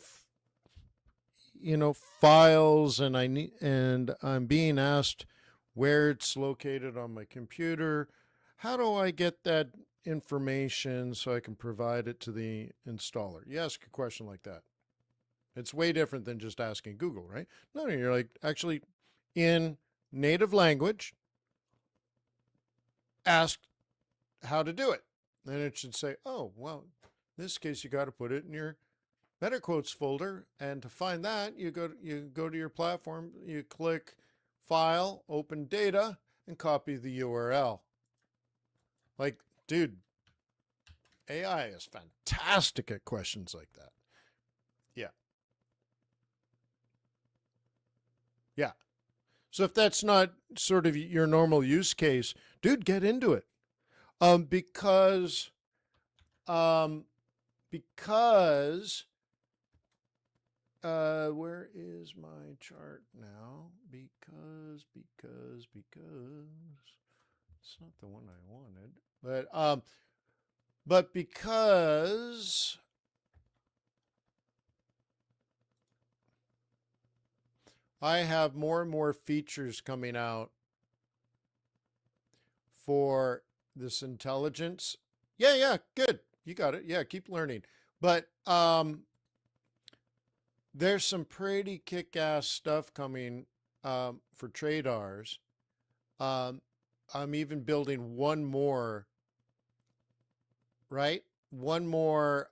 files, and I'm being asked where it's located on my computer. How do I get that information so I can provide it to the installer? You ask a question like that. It's way different than just asking Google, right? No, you're like, actually, in native language, ask how to do it. Then it should say, oh, well, in this case, you got to put it in your Meta Quotes folder. And to find that, you go to your platform, you click File, Open Data, and copy the URL. Like, dude, AI is fantastic at questions like that. Yeah. Yeah. So if that's not sort of your normal use case, dude, get into it. Because Where is my chart now? Because it's not the one I wanted. But because I have more and more features coming out for this intelligence. Yeah, good. You got it. Yeah, keep learning. But there's some pretty kick-ass stuff coming for traders. I'm even building one more, right? One more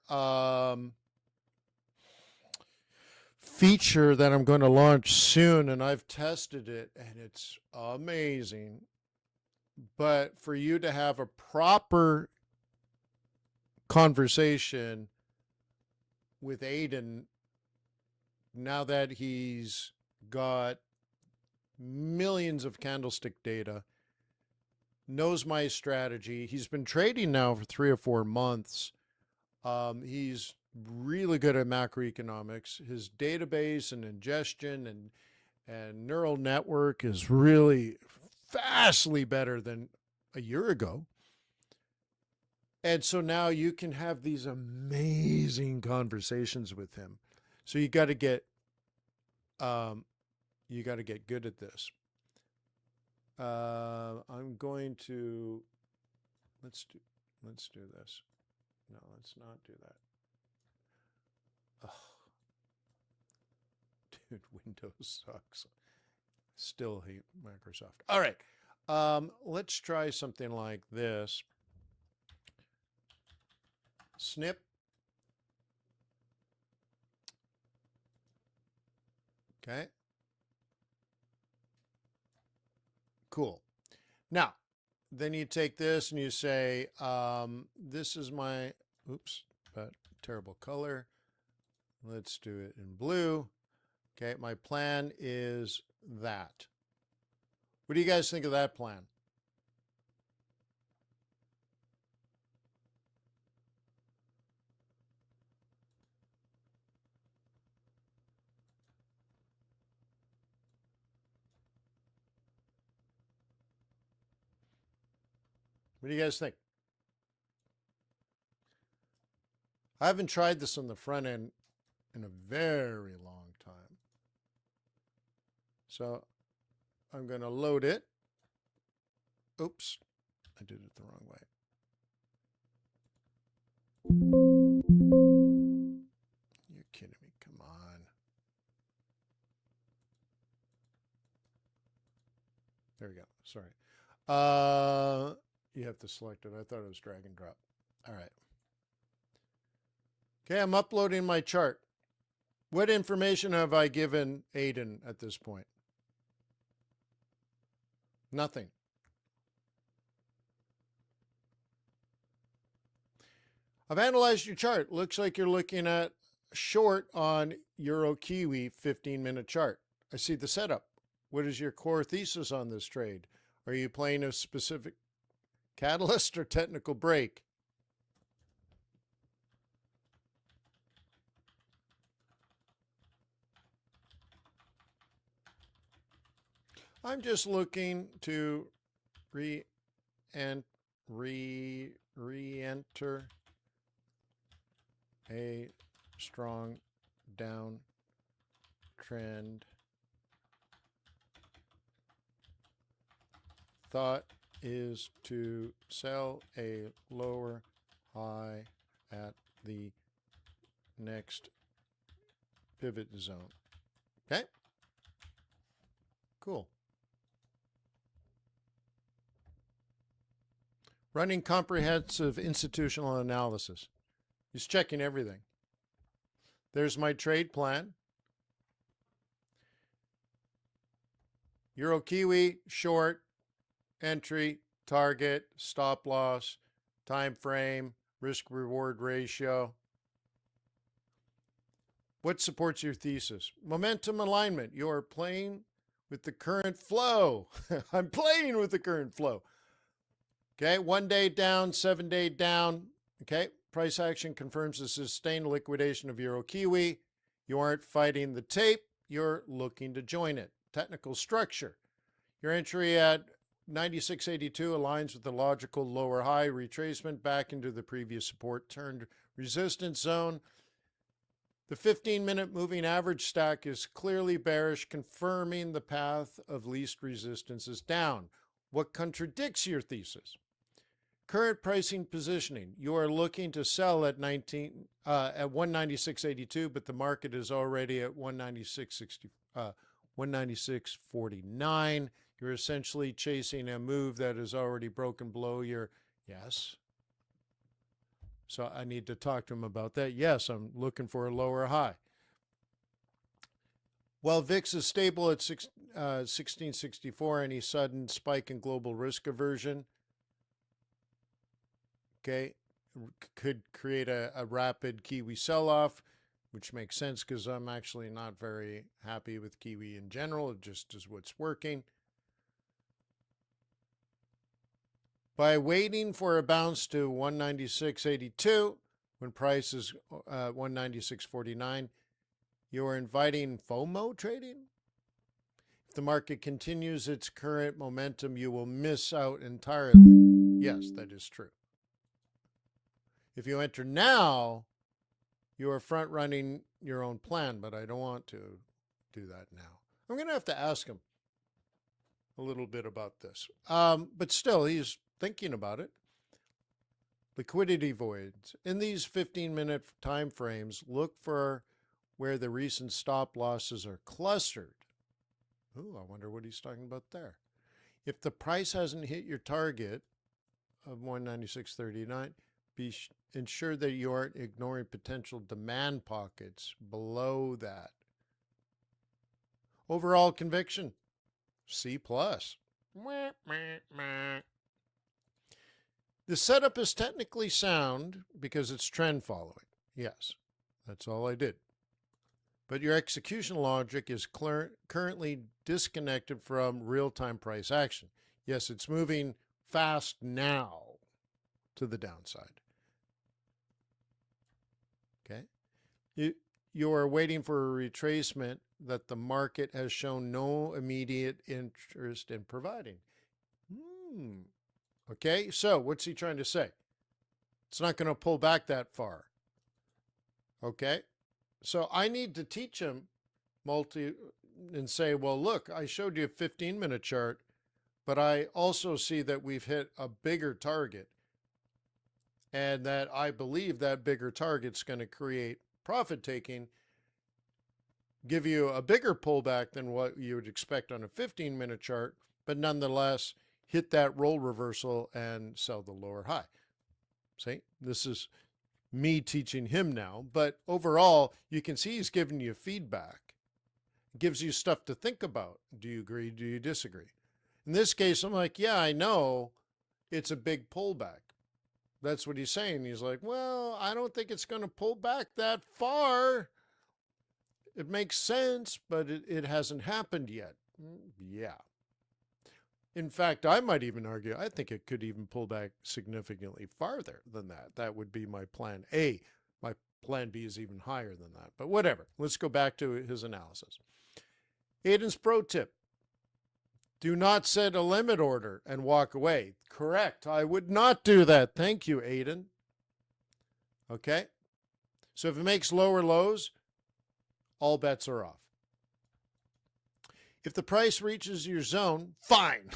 feature that I'm going to launch soon, and I've tested it, and it's amazing. But for you to have a proper conversation with Aiden, now that he's got millions of candlestick data, knows my strategy. He's been trading now for 3 or 4 months. He's really good at macroeconomics. His database and ingestion and neural network is really vastly better than a year ago. And so now you can have these amazing conversations with him. So you got to get good at this. I'm going to let's do this. No, let's not do that. Oh, dude, Windows sucks. Still hate Microsoft. All right. Let's try something like this. Snip. Okay. Cool. Now, then you take this and you say, this is my, oops, but terrible color. Let's do it in blue. Okay, my plan is that. What do you guys think of that plan? What do you guys think? I haven't tried this on the front end in a very long time. So I'm going to load it. Oops, I did it the wrong way. You're kidding me. Come on. There we go. Sorry. You have to select it. I thought it was drag and drop. All right. Okay, I'm uploading my chart. What information have I given Aiden at this point? Nothing. I've analyzed your chart. Looks like you're looking at short on Euro Kiwi 15-minute chart. I see the setup. What is your core thesis on this trade? Are you playing a specific catalyst or technical break? I'm just looking to re-enter a strong downtrend. Thought is to sell a lower high at the next pivot zone. Okay? Cool. Running comprehensive institutional analysis. He's checking everything. There's my trade plan. Euro Kiwi, short, entry, target, stop loss, time frame, risk reward ratio. What supports your thesis? Momentum alignment. You're playing with the current flow. I'm playing with the current flow. Okay, 1 day down, 7 day down. Okay, price action confirms the sustained liquidation of Euro Kiwi. You aren't fighting the tape, you're looking to join it. Technical structure. Your entry at 96.82 aligns with the logical lower high retracement back into the previous support turned resistance zone. The 15-minute moving average stack is clearly bearish, confirming the path of least resistance is down. What contradicts your thesis? Current pricing positioning. You are looking to sell at 196.82, but the market is already at 196.49. You're essentially chasing a move that is already broken below your yes. So I need to talk to him about that. Yes, I'm looking for a lower high. While VIX is stable at 1664, any sudden spike in global risk aversion, okay, could create a rapid Kiwi sell-off, which makes sense because I'm actually not very happy with Kiwi in general. It just is what's working. By waiting for a bounce to 196.82, when price is 196.49, you are inviting FOMO trading. If the market continues its current momentum, you will miss out entirely. Yes, that is true. If you enter now, you are front running your own plan, but I don't want to do that now. I'm going to have to ask him a little bit about this. But still, he's thinking about it. Liquidity voids. In these 15-minute time frames, look for where the recent stop losses are clustered. Ooh, I wonder what he's talking about there. If the price hasn't hit your target of 196.39, ensure that you aren't ignoring potential demand pockets below that. Overall conviction, C+. The setup is technically sound because it's trend following. Yes, that's all I did. But your execution logic is currently disconnected from real-time price action. Yes, it's moving fast now to the downside. Okay? You are waiting for a retracement that the market has shown no immediate interest in providing. Okay, so what's he trying to say? It's not going to pull back that far. Okay, so I need to teach him and say, well, look, I showed you a 15-minute chart, but I also see that we've hit a bigger target and that I believe that bigger target's going to create profit taking, give you a bigger pullback than what you would expect on a 15-minute chart, but nonetheless hit that roll reversal and sell the lower high. See, this is me teaching him now, but overall, you can see he's giving you feedback. It gives you stuff to think about. Do you agree? Do you disagree? In this case, I'm like, yeah, I know it's a big pullback. That's what he's saying. He's like, well, I don't think it's going to pull back that far. It makes sense, but it hasn't happened yet. Yeah. In fact, I might even argue, I think it could even pull back significantly farther than that. That would be my plan A. My plan B is even higher than that. But whatever. Let's go back to his analysis. Aiden's pro tip. Do not set a limit order and walk away. Correct. I would not do that. Thank you, Aiden. Okay? So if it makes lower lows, all bets are off. If the price reaches your zone, fine.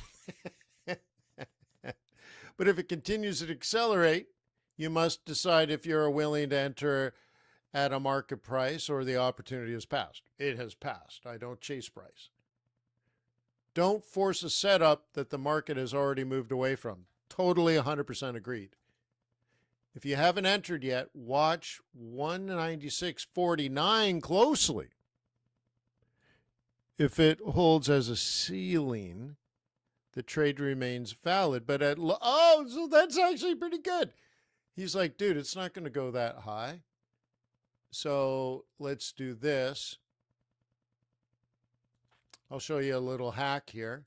But if it continues to accelerate, you must decide if you're willing to enter at a market price or the opportunity has passed. It has passed. I don't chase price. Don't force a setup that the market has already moved away from. Totally 100% agreed. If you haven't entered yet, watch 196.49 closely. If it holds as a ceiling, the trade remains valid. But so that's actually pretty good. He's like, dude, it's not going to go that high. So let's do this. I'll show you a little hack here.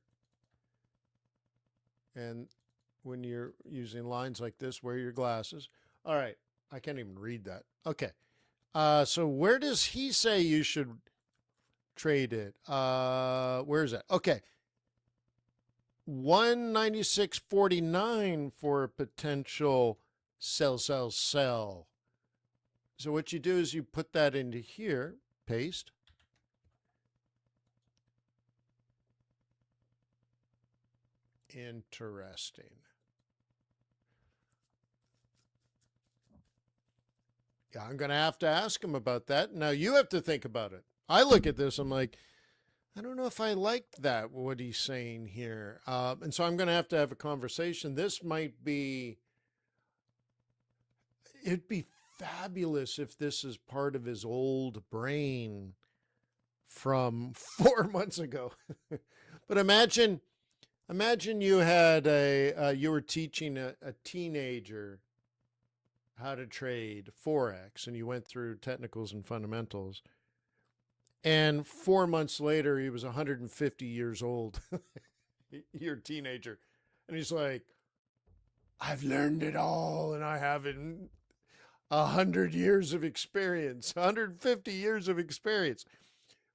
And when you're using lines like this, wear your glasses. All right. I can't even read that. Okay. So where does he say you should trade it? Where is it? Okay. 196.49 for a potential sell, sell, sell. So what you do is you put that into here, paste. Interesting. Yeah, I'm going to have to ask him about that. Now you have to think about it. I look at this, I'm like, I don't know if I like that, what he's saying here. And so I'm going to have a conversation. This might be, it'd be fabulous if this is part of his old brain from 4 months ago. But imagine you had you were teaching a teenager how to trade Forex and you went through technicals and fundamentals. And 4 months later, he was 150 years old. You're a teenager. And he's like, I've learned it all and I have 100 years of experience, 150 years of experience.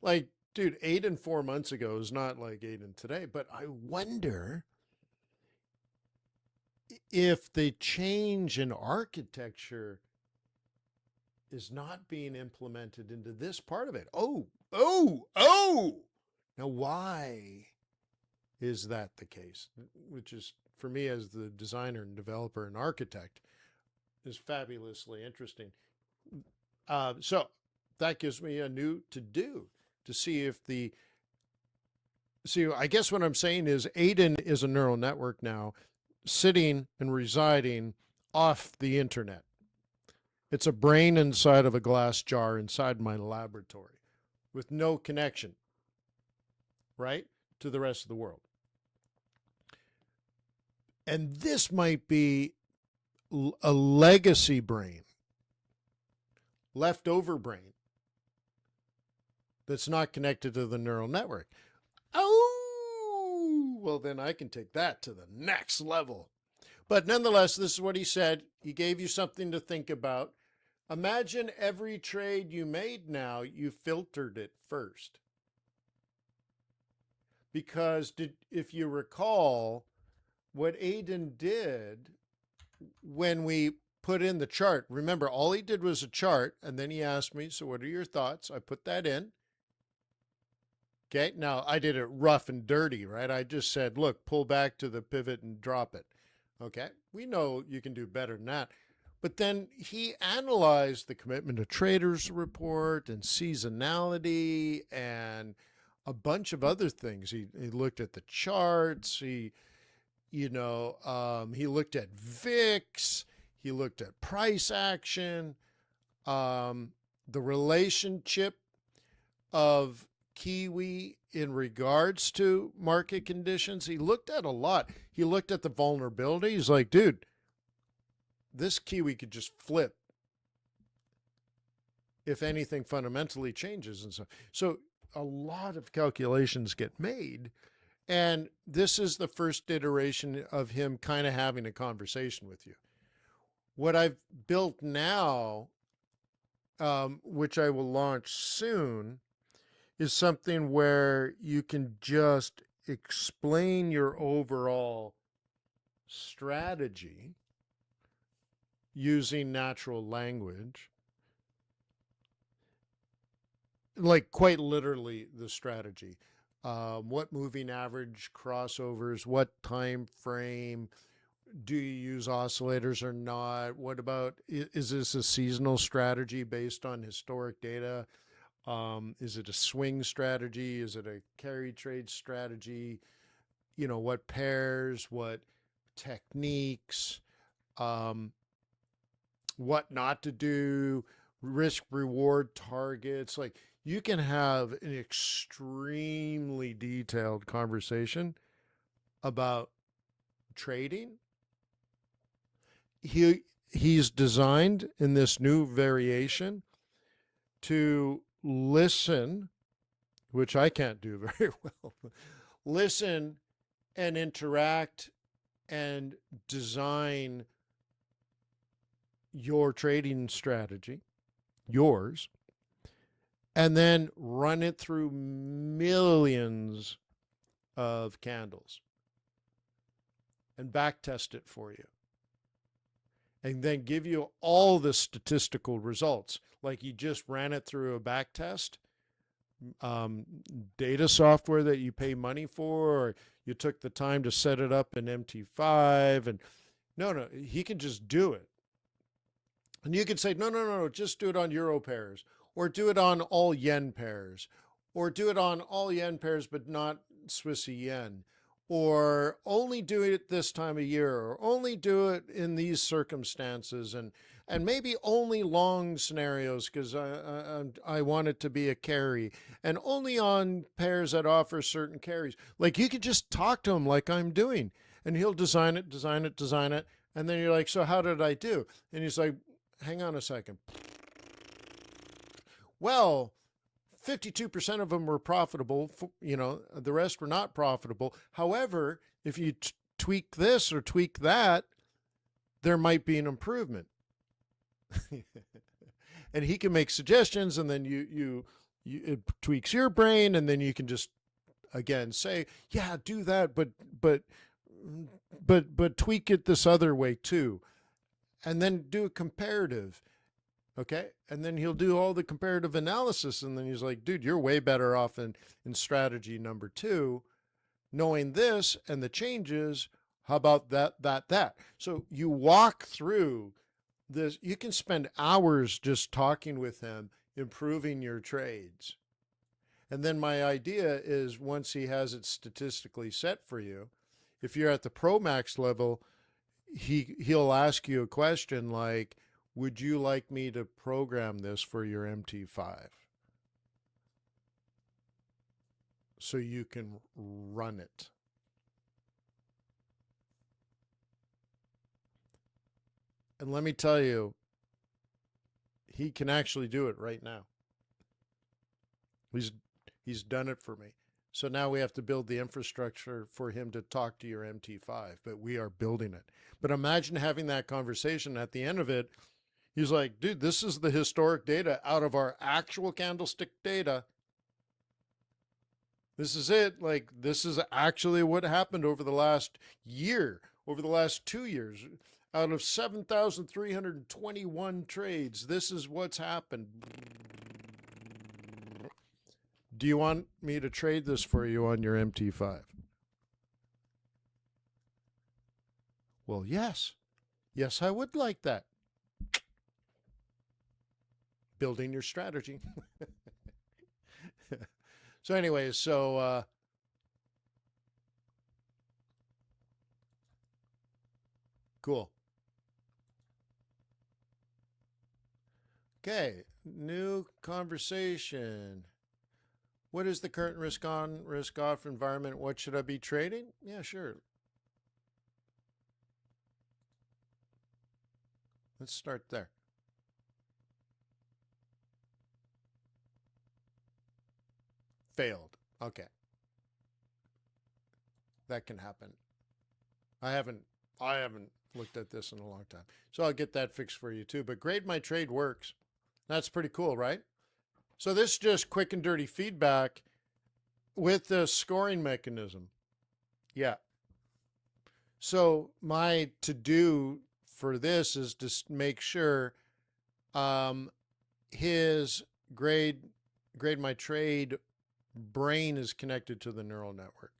Like, dude, Aiden 4 months ago is not like Aiden today. But I wonder if the change in architecture is not being implemented into this part of it. Oh. Now, why is that the case? Which is, for me as the designer and developer and architect, is fabulously interesting. So that gives me a new to do to see if I guess what I'm saying is Aiden is a neural network now sitting and residing off the internet. It's a brain inside of a glass jar inside my laboratory with no connection, right, to the rest of the world. And this might be a legacy brain, leftover brain, that's not connected to the neural network. Oh, well, then I can take that to the next level. But nonetheless, this is what he said. He gave you something to think about. Imagine every trade you made now, you filtered it first. Because if you recall, what Aiden did when we put in the chart, remember, all he did was a chart, and then he asked me, so what are your thoughts? I put that in. Okay, now I did it rough and dirty, right? I just said, look, pull back to the pivot and drop it. Okay, we know you can do better than that. But then he analyzed the commitment to traders report and seasonality and a bunch of other things. He looked at the charts. He looked at VIX. He looked at price action, the relationship of Kiwi in regards to market conditions. He looked at a lot. He looked at the vulnerability. He's like, dude, this Kiwi could just flip if anything fundamentally changes and stuff. So a lot of calculations get made. And this is the first iteration of him kind of having a conversation with you. What I've built now, which I will launch soon, is something where you can just explain your overall strategy using natural language, like quite literally the strategy. What moving average crossovers, what time frame, do you use oscillators or not? What about, is this a seasonal strategy based on historic data? Is it a swing strategy? Is it a carry trade strategy? What pairs, what techniques, what not to do, risk reward targets. Like, you can have an extremely detailed conversation about trading. He's designed in this new variation to listen, which I can't do very well, listen and interact and design your trading strategy yours, and then run it through millions of candles and back test it for you, and then give you all the statistical results. Like you just ran it through a back test, data software that you pay money for, or you took the time to set it up in MT5. And no, he can just do it. And you could say, no, just do it on euro pairs, or do it on all yen pairs, or do it on all yen pairs but not Swissy yen, or only do it this time of year, or only do it in these circumstances, and maybe only long scenarios because I want it to be a carry, and only on pairs that offer certain carries. Like you could just talk to him like I'm doing, and he'll design it, and then you're like, so how did I do? And he's like, hang on a second. Well, 52% of them were profitable. The rest were not profitable. However, if you tweak this or tweak that, there might be an improvement. And he can make suggestions, and then you it tweaks your brain, and then you can just again say, yeah, do that, but tweak it this other way too, and then do a comparative. Okay. And then he'll do all the comparative analysis. And then he's like, dude, you're way better off in strategy number 2, knowing this and the changes. How about that? So you walk through this. You can spend hours just talking with him, improving your trades. And then my idea is once he has it statistically set for you, if you're at the Pro Max level, he'll ask you a question like, would you like me to program this for your MT5 so you can run it? And let me tell you, he can actually do it right now. He's done it for me. So now we have to build the infrastructure for him to talk to your MT5, but we are building it. But imagine having that conversation at the end of it. He's like, dude, this is the historic data out of our actual candlestick data. This is it. Like, this is actually what happened over the last year, over the last 2 years. Out of 7,321 trades, this is what's happened. Do you want me to trade this for you on your MT5? Well, yes. Yes, I would like that. Building your strategy. So anyways, cool. Okay, new conversation. What is the current risk on, risk off environment? What should I be trading? Yeah, sure. Let's start there. Failed. Okay. That can happen. I haven't looked at this in a long time. So I'll get that fixed for you too. But grade my trade works. That's pretty cool, right? So this is just quick and dirty feedback with the scoring mechanism. Yeah. So my to-do for this is to make sure his grade my trade brain is connected to the neural network.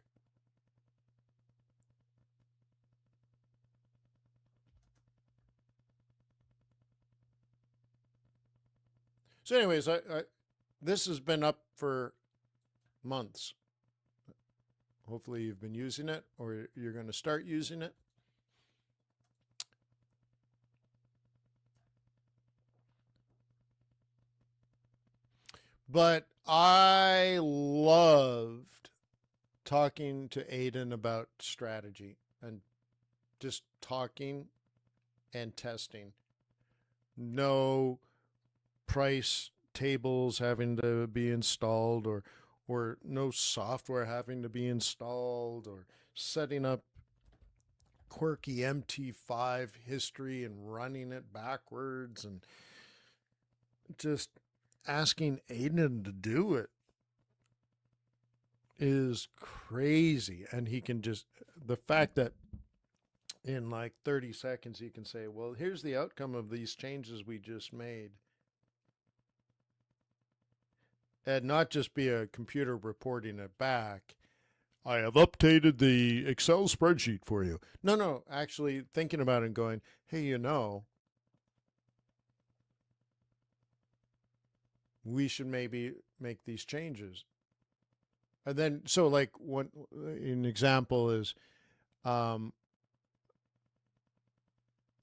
So anyways, this has been up for months. Hopefully you've been using it, or you're going to start using it. But I loved talking to Aiden about strategy and just talking and testing. No price tables having to be installed, or no software having to be installed, or setting up quirky MT5 history and running it backwards. And just asking Aiden to do it is crazy. And he can just, the fact that in like 30 seconds, he can say, well, here's the outcome of these changes we just made. And not just be a computer reporting it back. I have updated the Excel spreadsheet for you. No, actually thinking about it and going, hey, we should maybe make these changes. And then, so like one an example is, I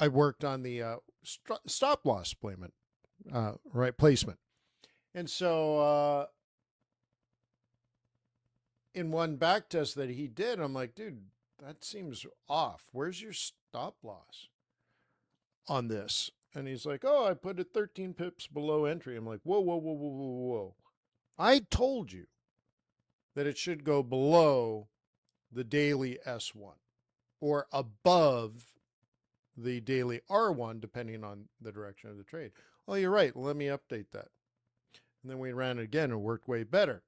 worked on the stop loss placement, placement. And so in one back test that he did, I'm like, dude, that seems off. Where's your stop loss on this? And he's like, oh, I put it 13 pips below entry. I'm like, whoa. I told you that it should go below the daily S1 or above the daily R1, depending on the direction of the trade. Oh, you're right. Let me update that. And then we ran it again and it worked way better.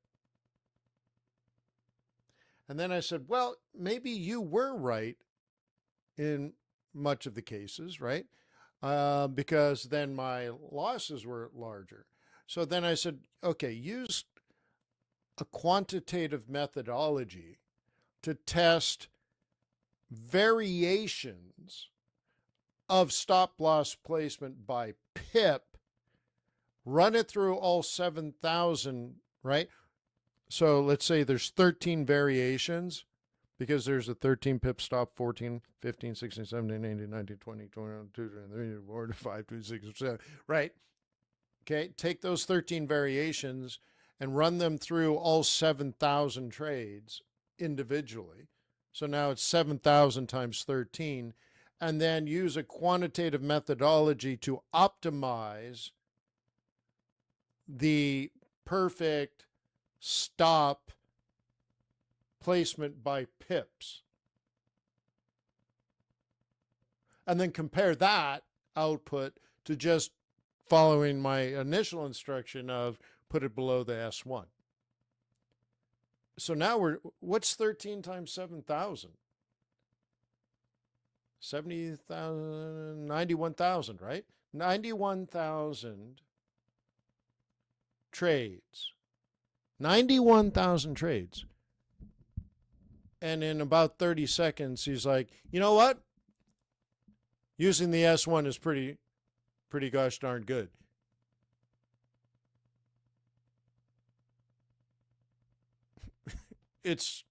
And then I said, well, maybe you were right in much of the cases, right? Because then my losses were larger. So then I said, okay, use a quantitative methodology to test variations of stop loss placement by pip, run it through all 7,000, right? So let's say there's 13 variations because there's a 13 pip stop, 14, 15, 16, 17, 18, 19, 20, 21, 22, 23, 24, 25, 26, 27, right? Okay, take those 13 variations and run them through all 7,000 trades individually. So now it's 7,000 times 13, and then use a quantitative methodology to optimize the perfect stop placement by pips. And then compare that output to just following my initial instruction of put it below the S1. So now what's 13 times 7,000? 70,000, 91,000, right? 91,000 trades. 91,000 trades. And in about 30 seconds, he's like, you know what? Using the S1 is pretty gosh darn good. It's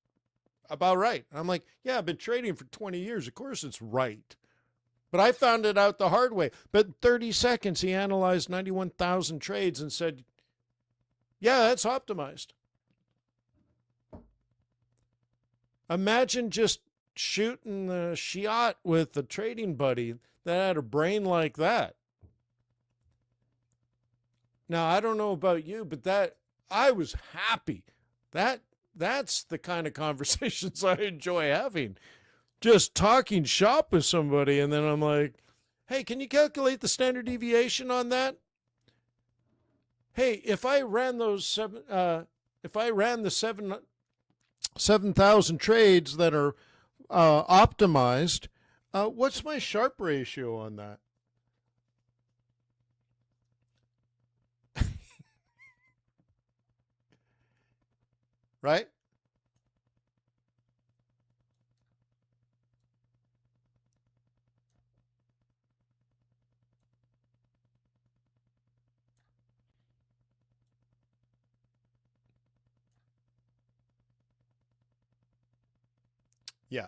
about right. I'm like, yeah, I've been trading for 20 years. Of course it's right. But I found it out the hard way. But in 30 seconds, he analyzed 91,000 trades and said, yeah, that's optimized. Imagine just shooting the shot with a trading buddy that had a brain like that. Now, I don't know about you, but I was happy. That's the kind of conversations I enjoy having. Just talking shop with somebody, and then I'm like, hey, can you calculate the standard deviation on that? Hey, if I ran the 7,000 trades that are optimized, what's my Sharpe ratio on that? Right? Yeah.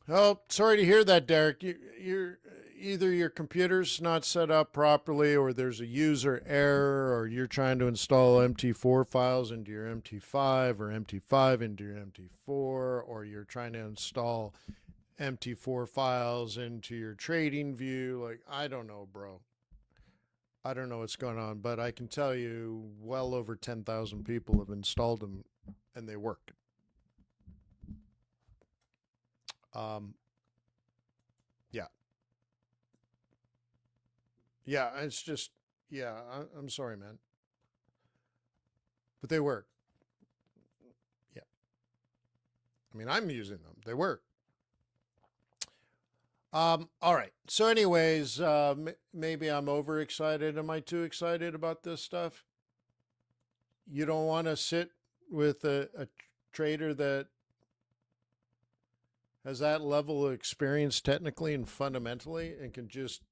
Oh, sorry to hear that, Derek. You're either your computer's not set up properly, or there's a user error, or you're trying to install MT4 files into your MT5 or MT5 into your MT4, or you're trying to install MT4 files into your trading view. Like, I don't know, bro. I don't know what's going on, but I can tell you well over 10,000 people have installed them and they work. Yeah. Yeah, it's just, yeah, I'm sorry, man. But they work. Yeah. I mean, I'm using them. They work. All right. So anyways, maybe I'm overexcited. Am I too excited about this stuff? You don't want to sit with a trader that has that level of experience technically and fundamentally and can just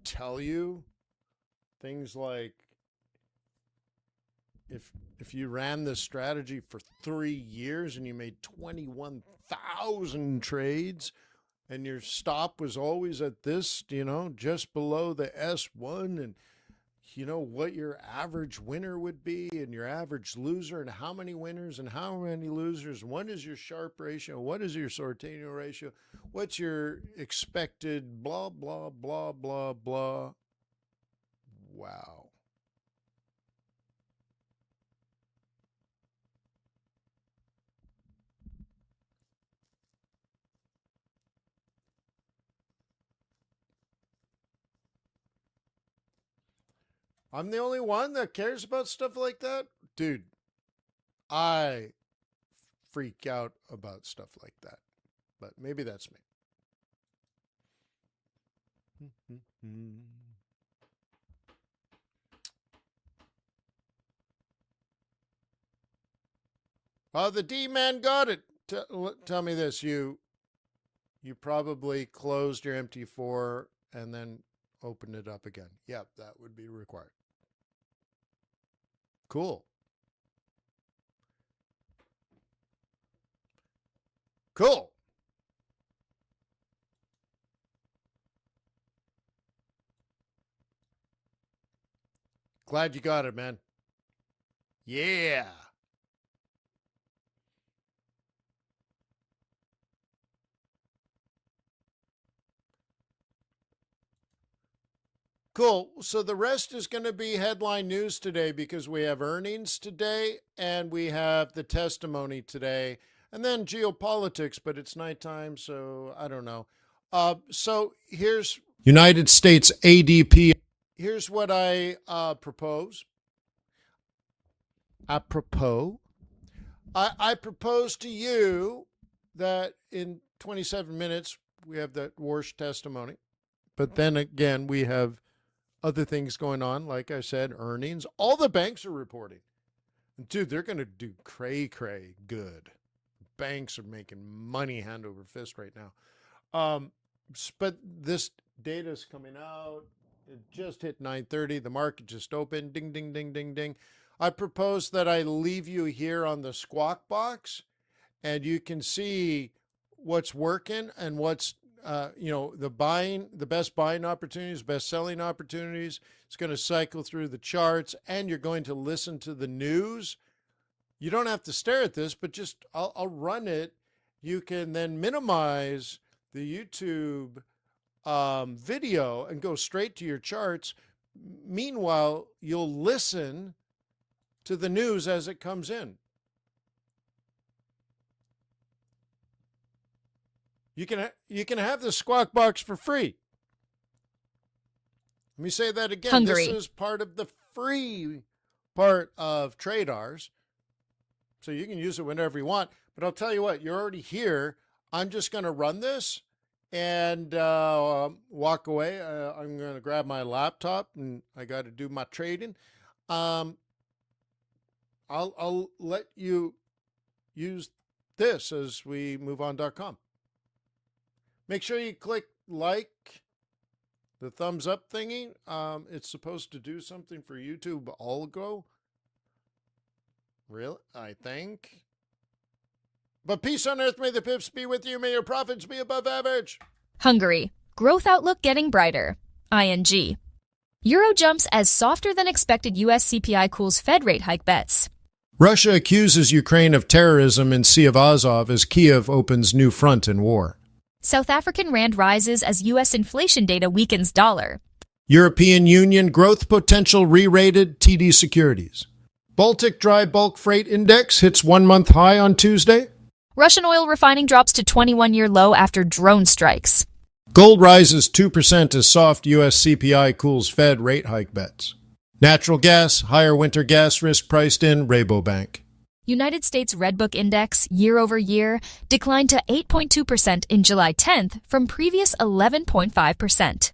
tell you things like if you ran this strategy for 3 years and you made 21,000 trades and your stop was always at this, just below the S1, and what your average winner would be and your average loser and how many winners and how many losers. What is your Sharpe ratio? What is your Sortino ratio? What's your expected blah, blah, blah, blah, blah. Wow. I'm the only one that cares about stuff like that? Dude, I freak out about stuff like that. But maybe that's me. Oh, the D-man got it. Tell me this. You probably closed your MT4 and then opened it up again. Yep, that would be required. Cool. Cool. Glad you got it, man. Yeah. Cool. So the rest is going to be headline news today because we have earnings today and we have the testimony today and then geopolitics, but it's nighttime, so I don't know. So here's United States ADP. Here's what I propose. I propose to you that in 27 minutes we have that Warsh testimony, but then again we have other things going on. Like I said, earnings. All the banks are reporting. Dude, they're going to do cray good. Banks are making money hand over fist right now. But this data is coming out. It just hit 9:30. The market just opened. Ding, ding, ding, ding, ding. I propose that I leave you here on the Squawk Box, and you can see what's working and what's the best buying opportunities, best selling opportunities. It's going to cycle through the charts, and you're going to listen to the news. You don't have to stare at this, but just I'll run it. You can then minimize the YouTube video and go straight to your charts. Meanwhile, you'll listen to the news as it comes in. You can have the Squawk Box for free. Let me say that again. Hungary. This is part of the free part of TradeRs. So you can use it whenever you want. But I'll tell you what, you're already here. I'm just going to run this and walk away. I'm going to grab my laptop and I got to do my trading. I'll let you use this as we move on.com. Make sure you click like, the thumbs up thingy. It's supposed to do something for YouTube algo. Really? I think. But peace on earth, may the pips be with you. May your profits be above average. Hungary. Growth outlook getting brighter. ING. Euro jumps as softer than expected US CPI cools Fed rate hike bets. Russia accuses Ukraine of terrorism in Sea of Azov as Kiev opens new front in war. South African rand rises as US inflation data weakens dollar. European Union growth potential re-rated TD Securities. Baltic Dry Bulk Freight Index hits 1-month high on Tuesday. Russian oil refining drops to 21-year low after drone strikes. Gold rises 2% as soft U.S. CPI cools Fed rate hike bets. Natural gas, higher winter gas risk priced in Rabobank. United States Redbook Index year over year declined to 8.2% in July 10th from previous 11.5%.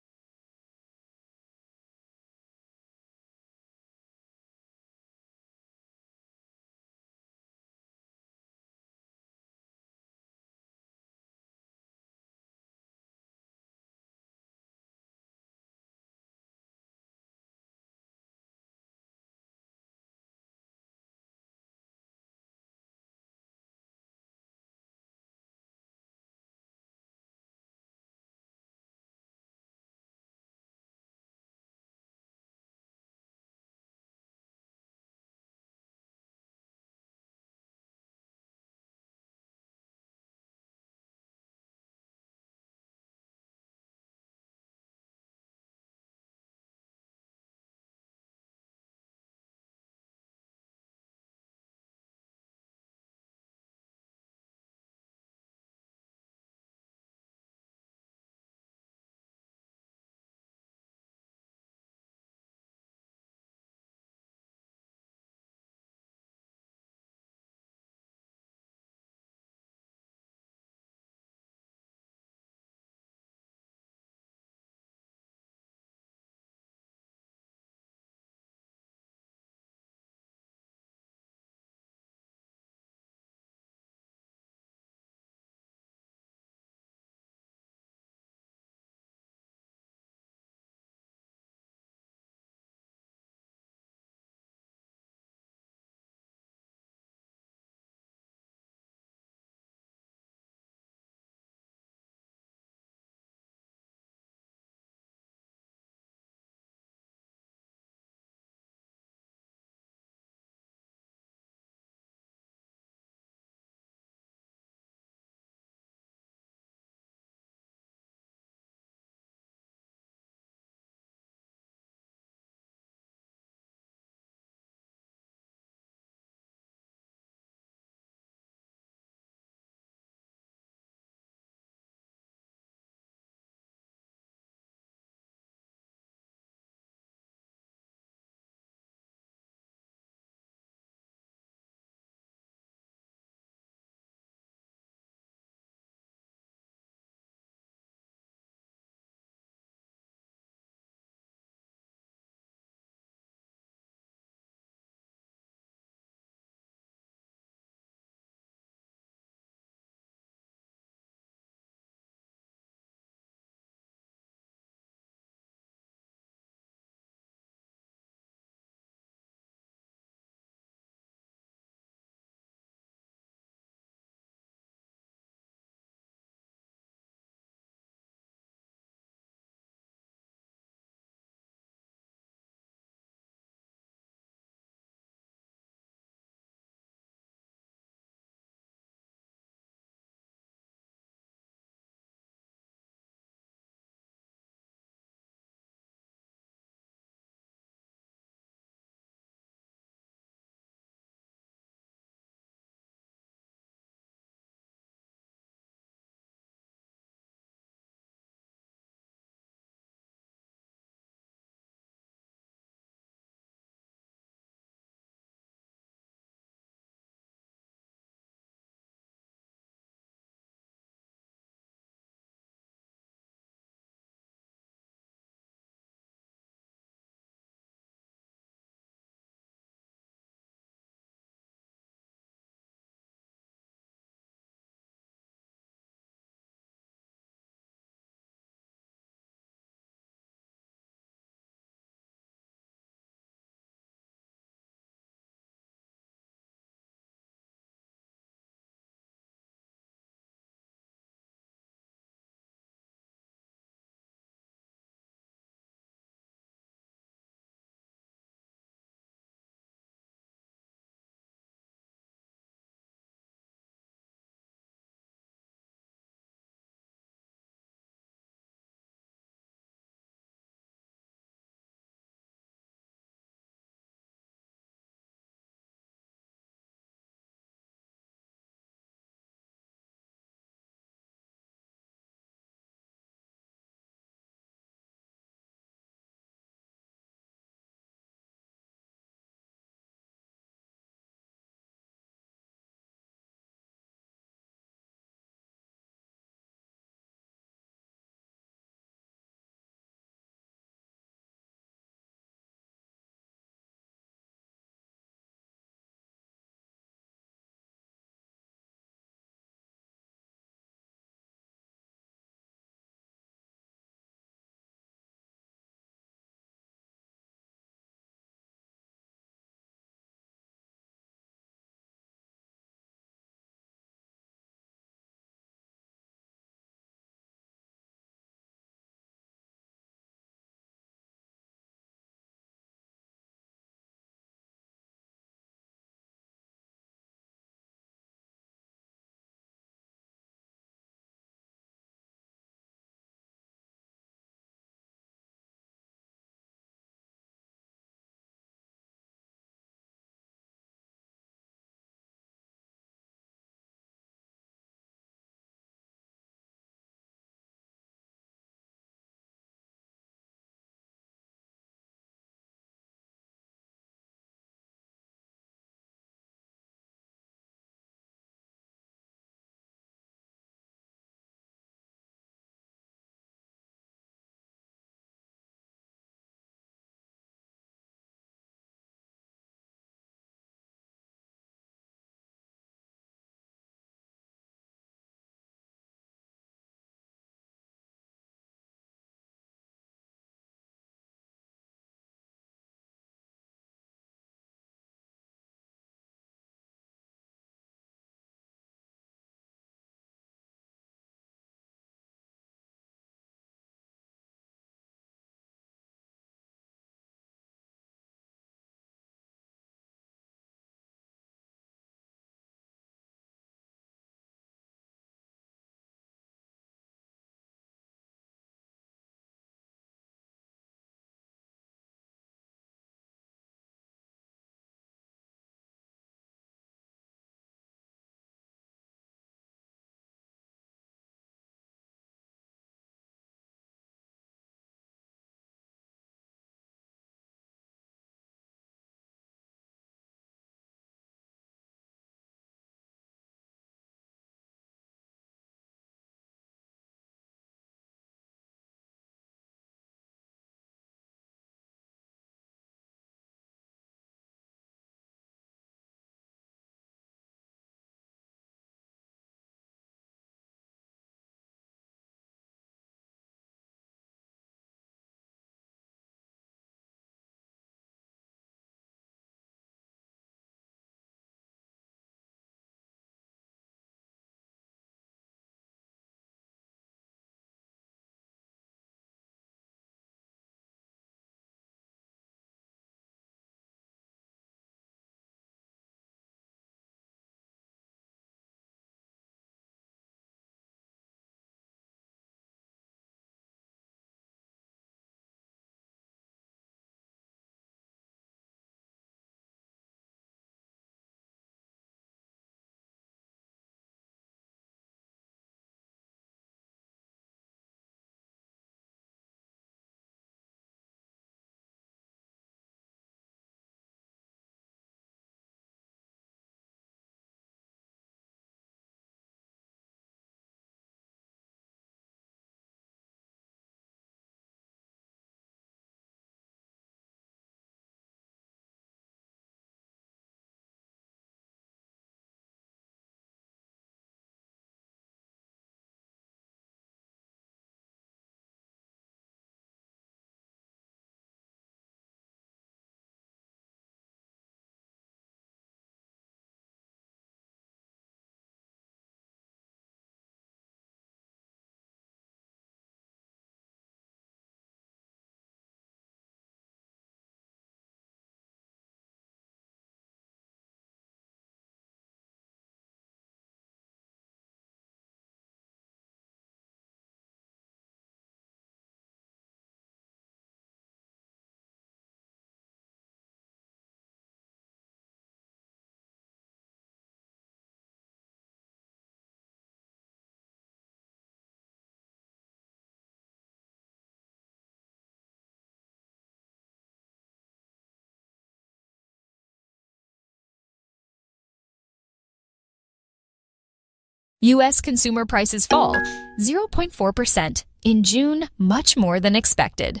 U.S. consumer prices fall 0.4% in June, much more than expected.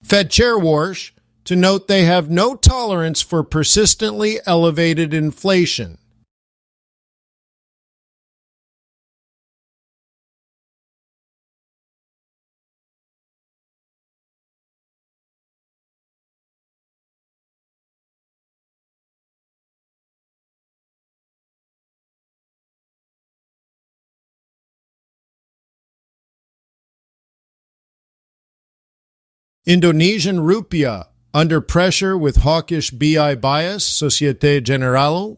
Fed Chair Warsh to note they have no tolerance for persistently elevated inflation. Indonesian rupiah under pressure with hawkish BI bias, Societe Generale.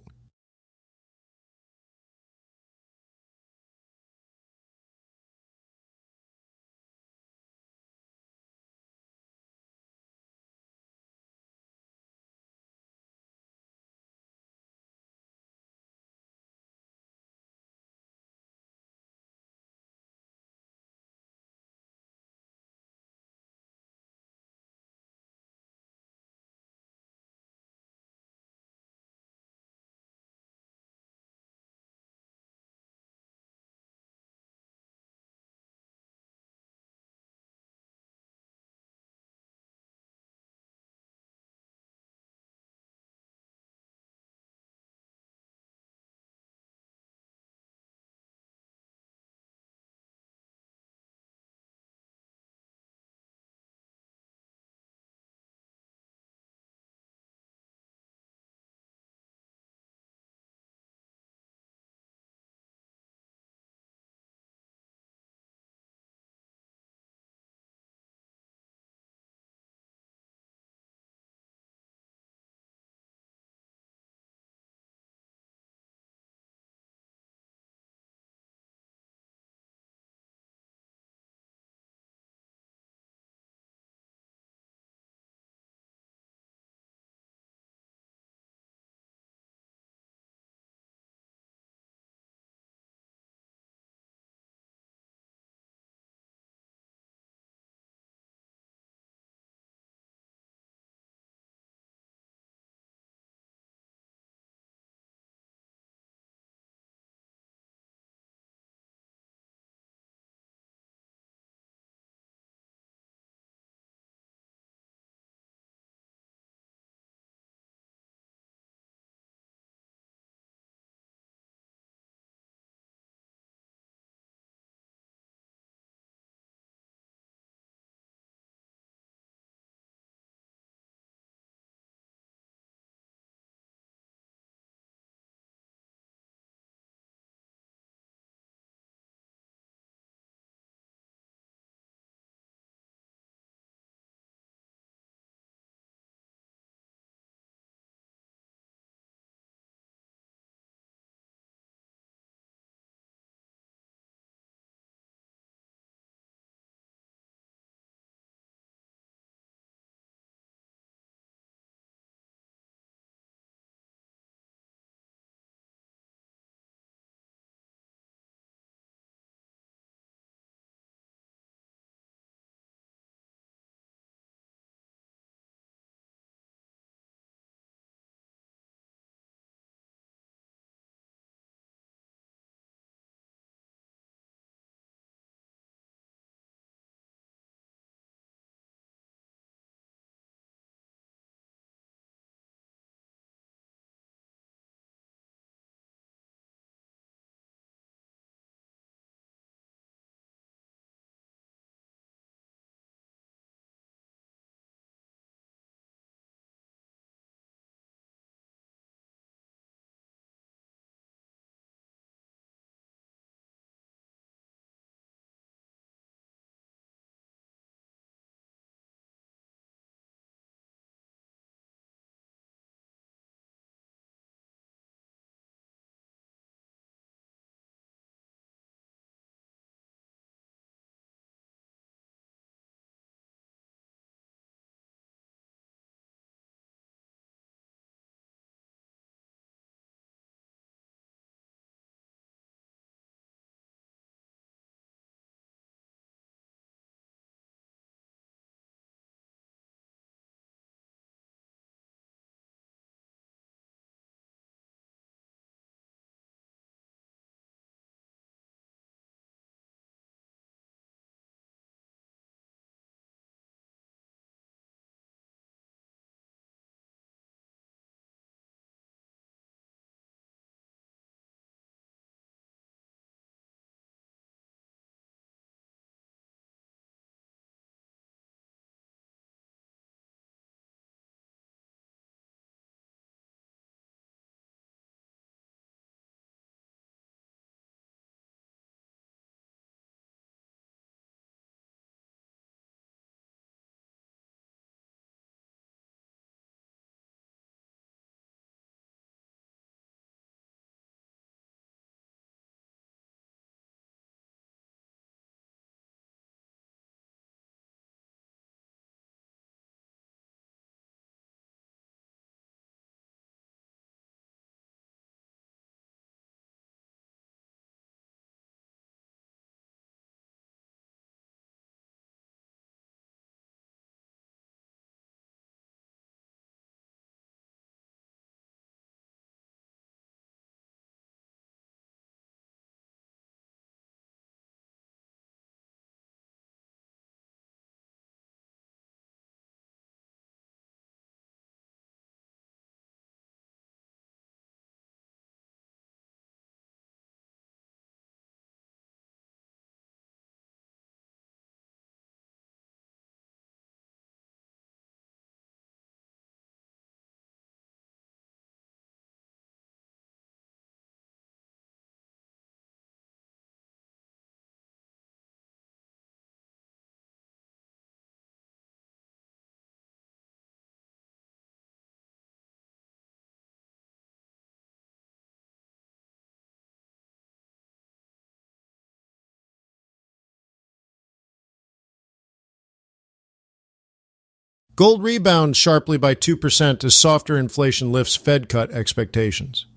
Gold rebounds sharply by 2% as softer inflation lifts Fed cut expectations.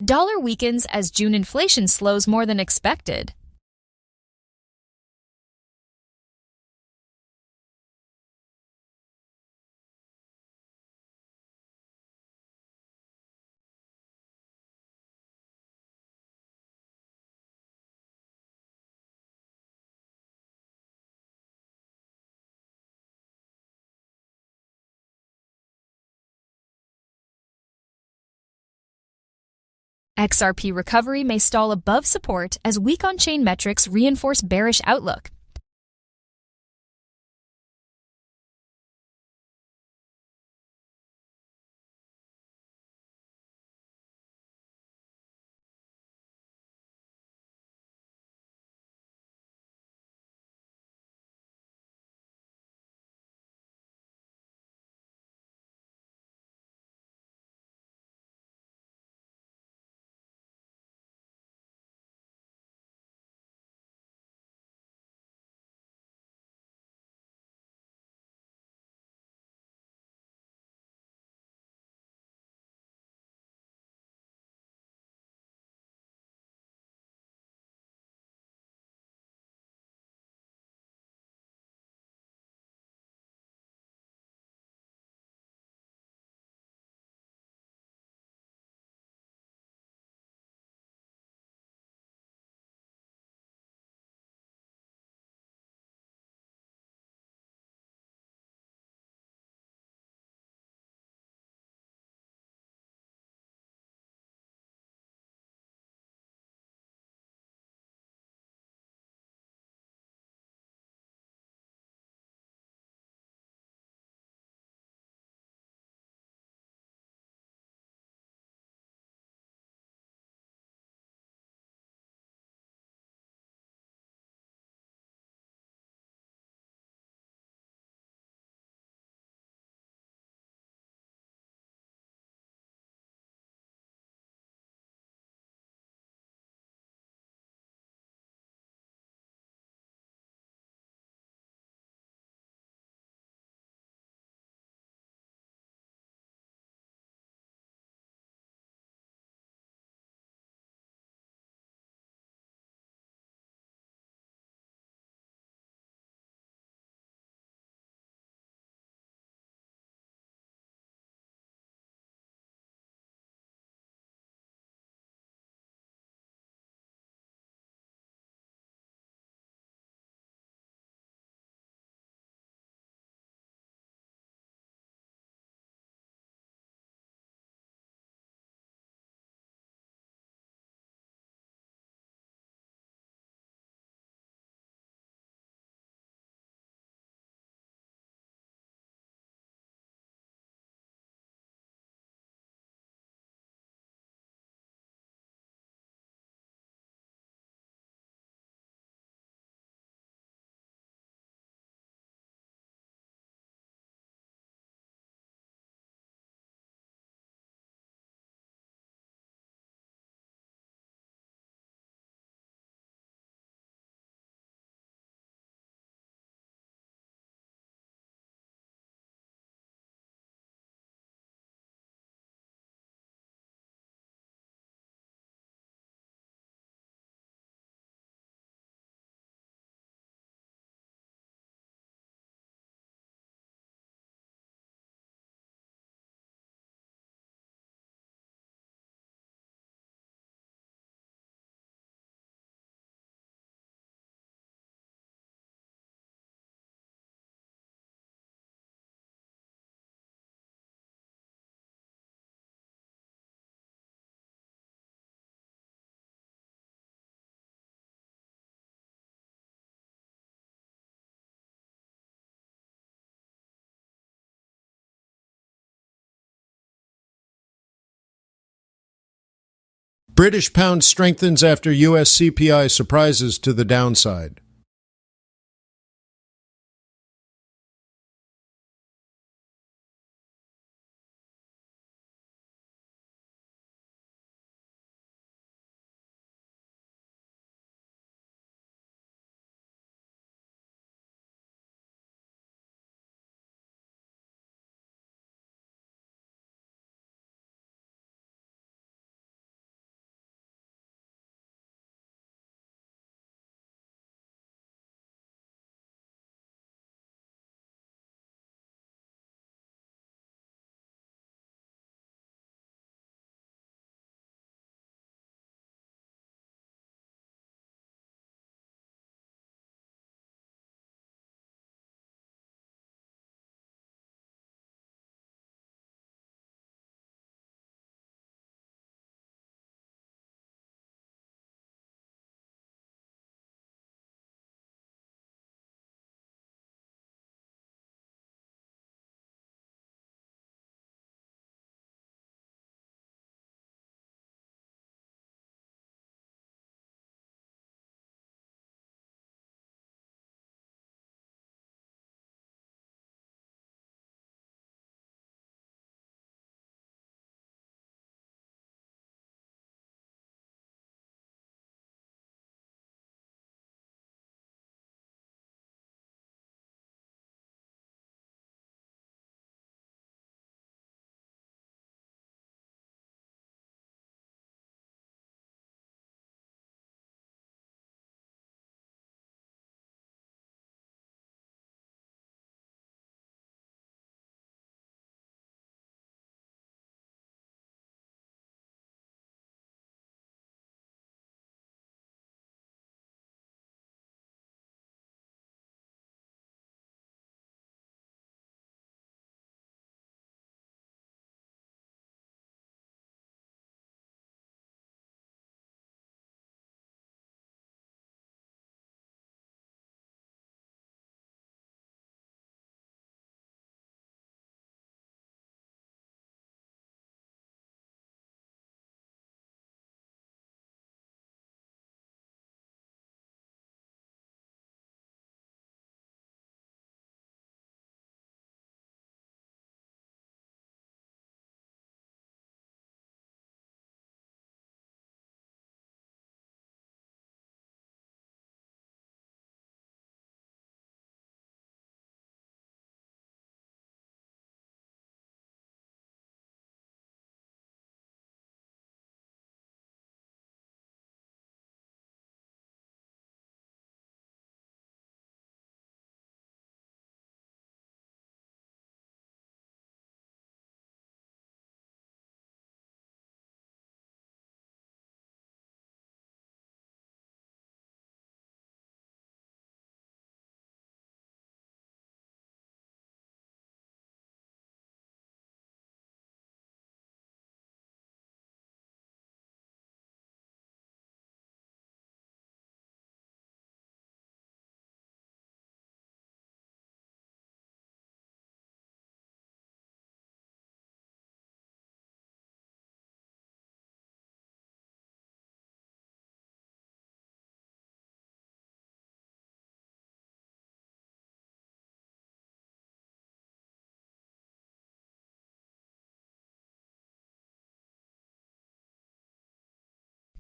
Dollar weakens as June inflation slows more than expected. XRP recovery may stall above support as weak on-chain metrics reinforce bearish outlook. British pound strengthens after U.S. CPI surprises to the downside.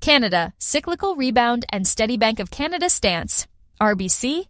Canada, cyclical rebound and steady Bank of Canada stance. RBC,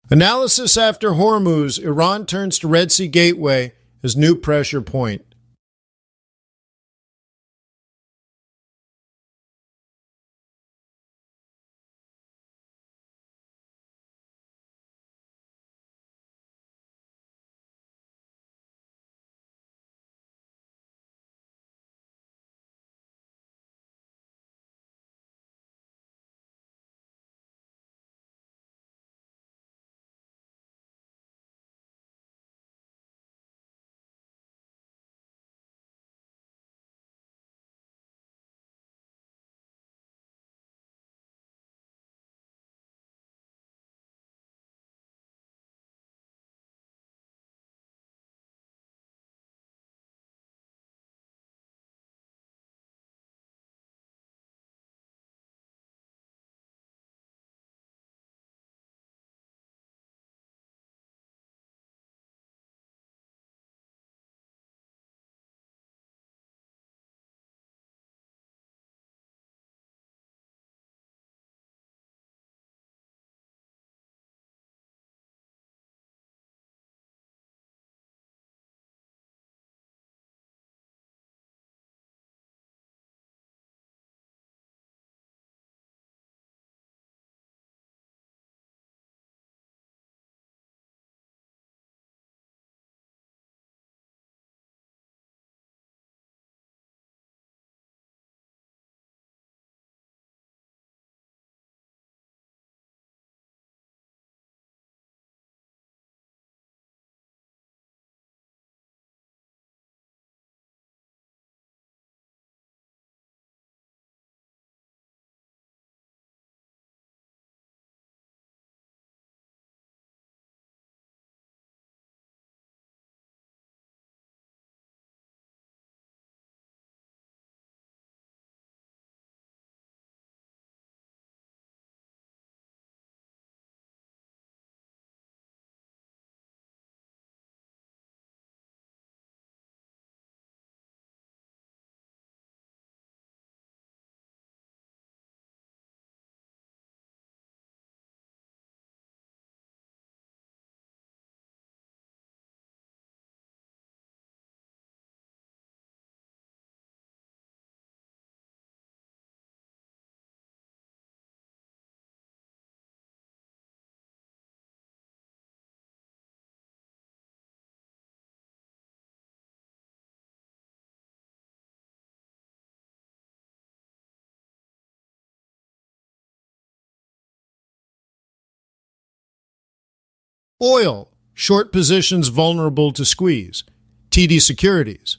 Analysis after Hormuz, Iran turns to Red Sea Gateway as new pressure point. Oil, short positions vulnerable to squeeze. TD Securities.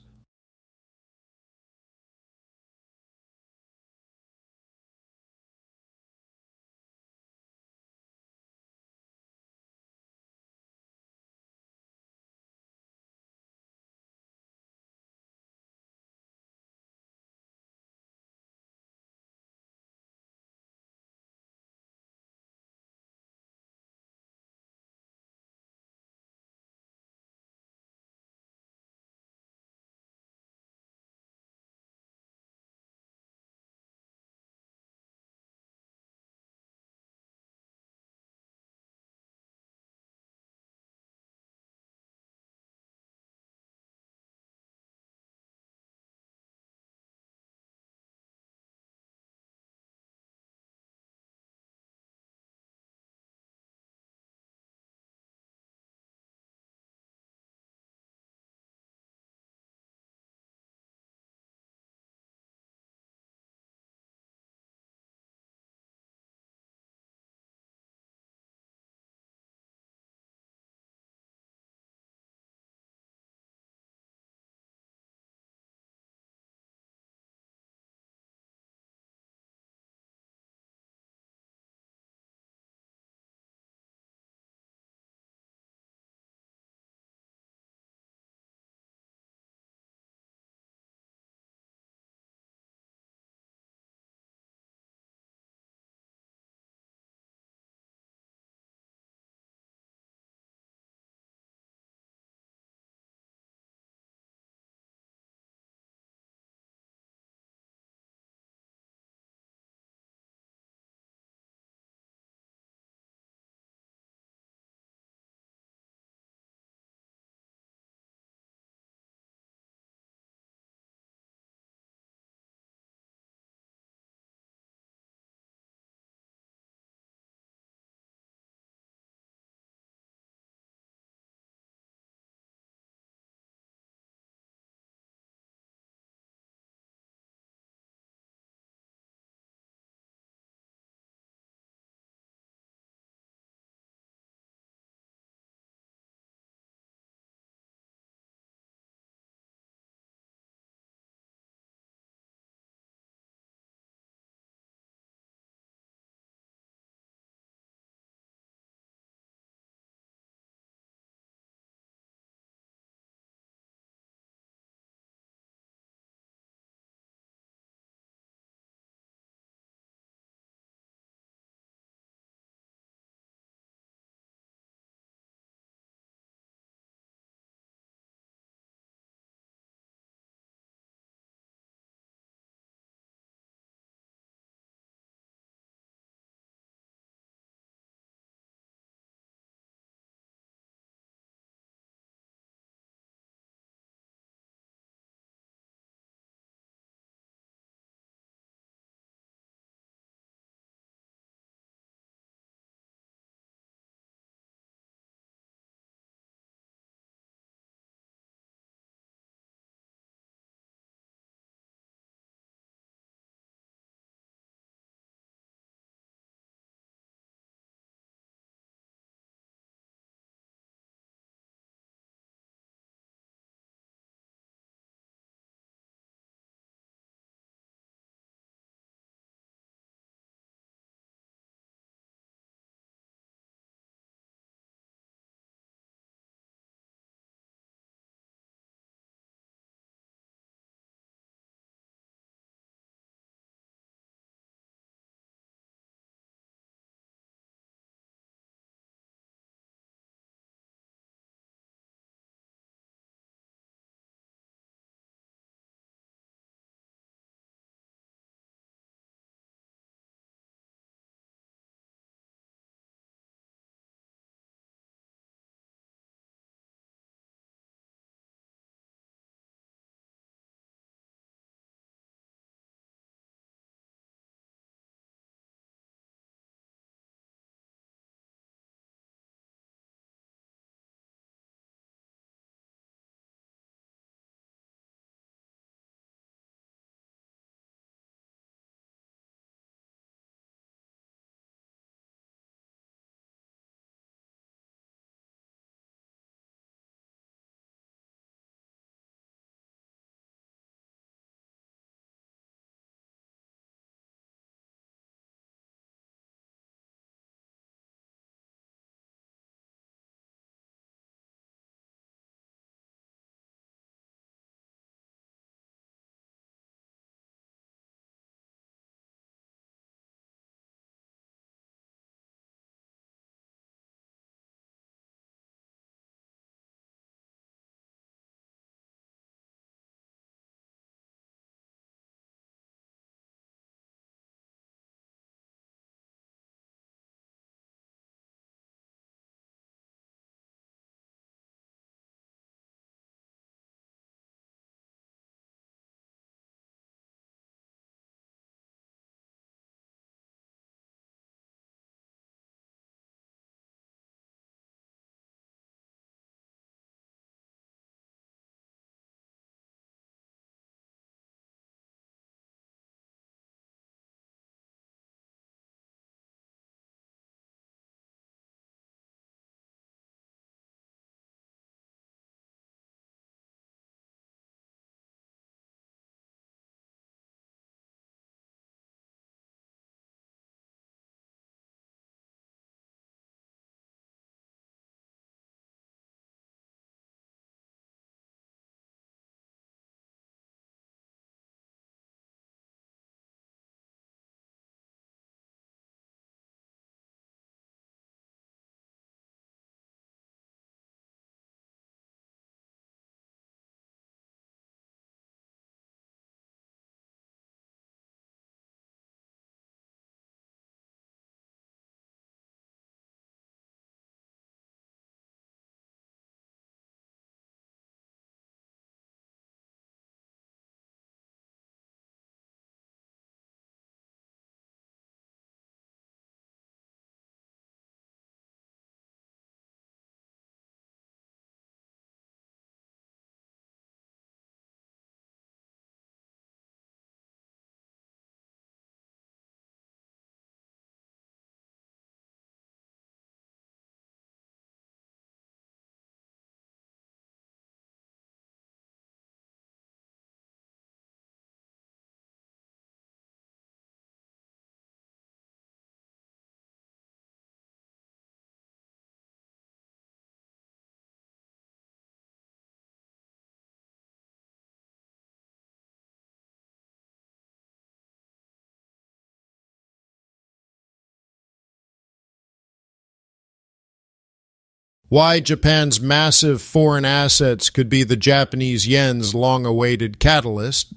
Why Japan's massive foreign assets could be the Japanese yen's long-awaited catalyst.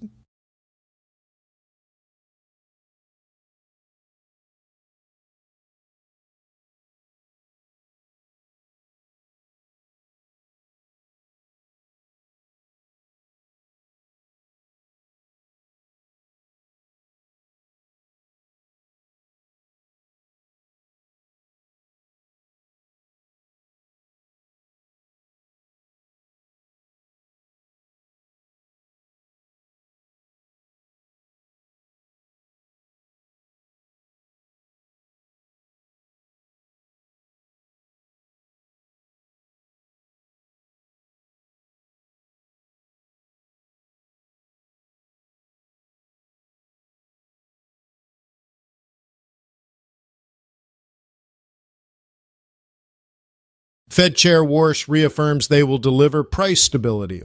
Fed Chair Warsh reaffirms they will deliver price stability.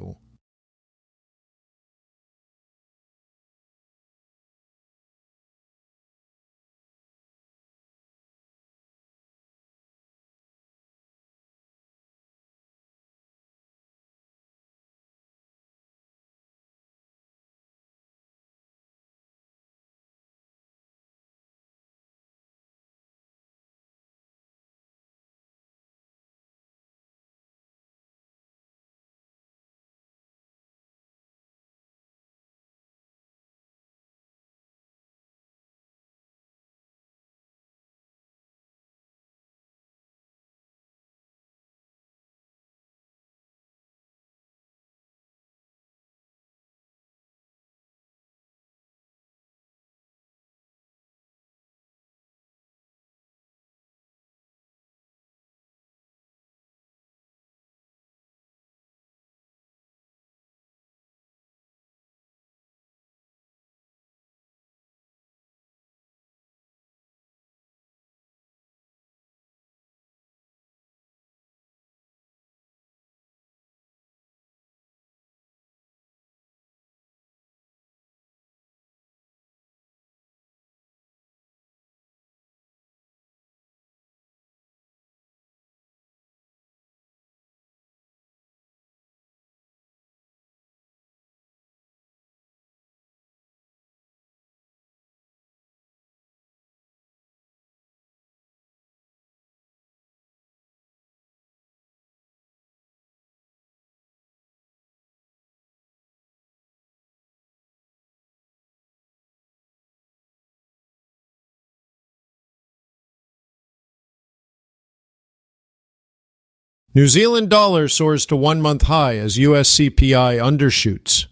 New Zealand dollar soars to one-month high as U.S. CPI undershoots.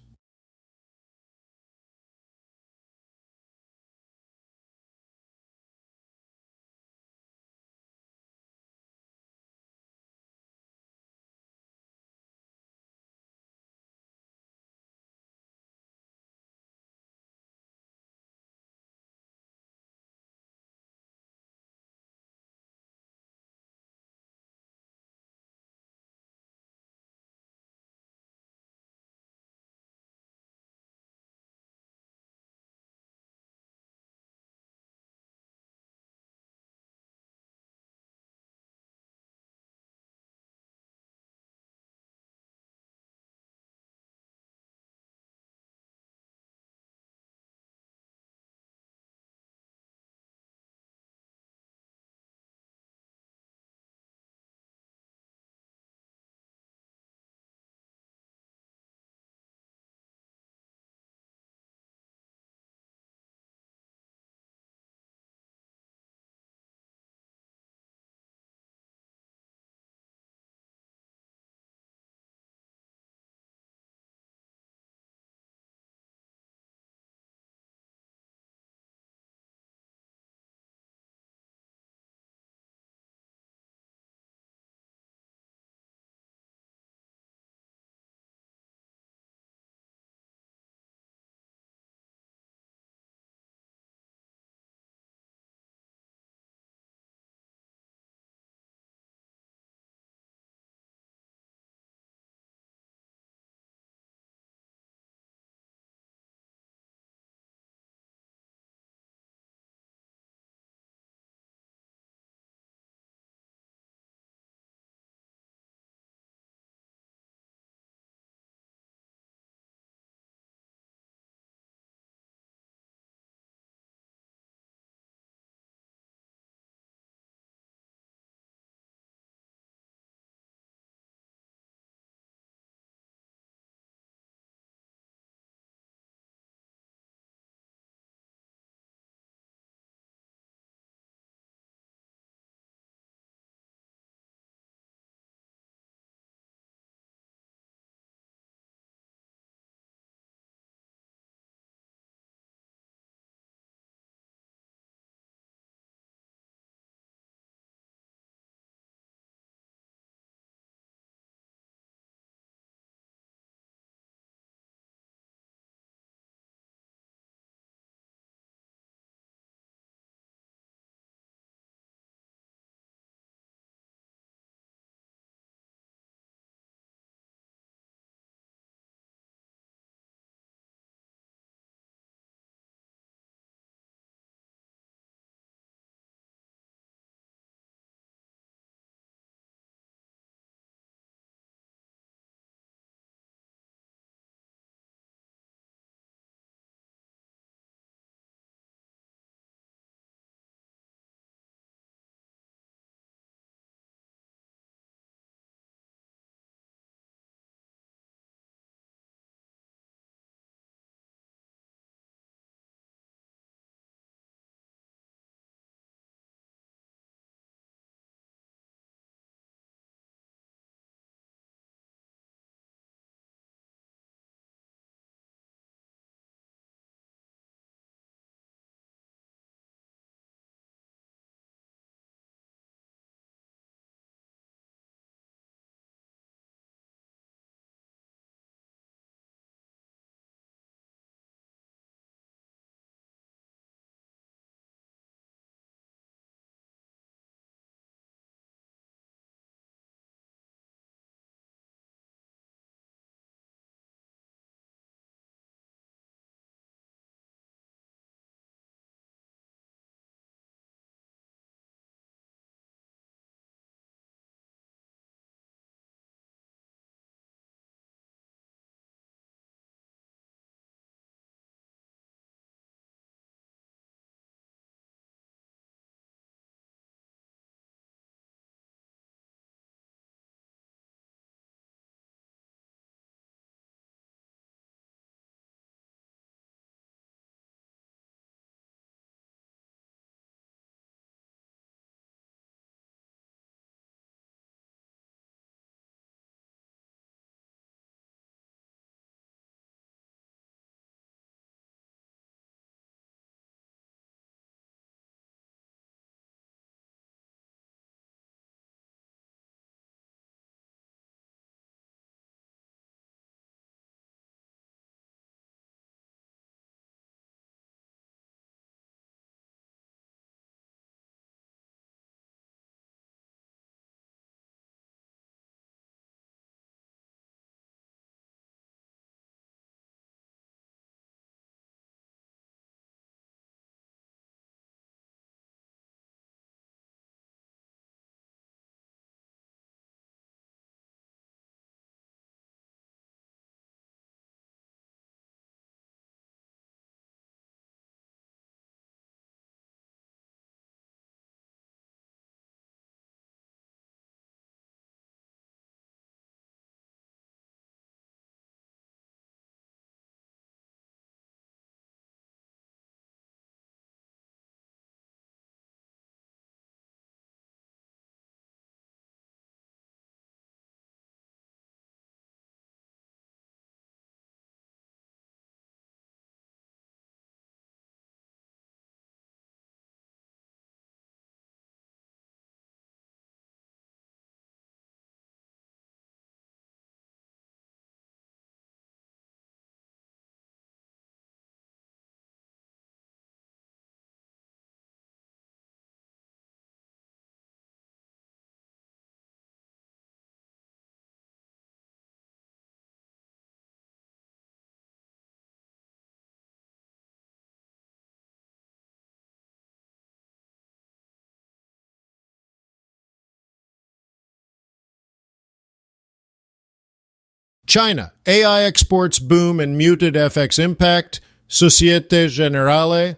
China, AI exports boom and muted FX impact. Societe Generale,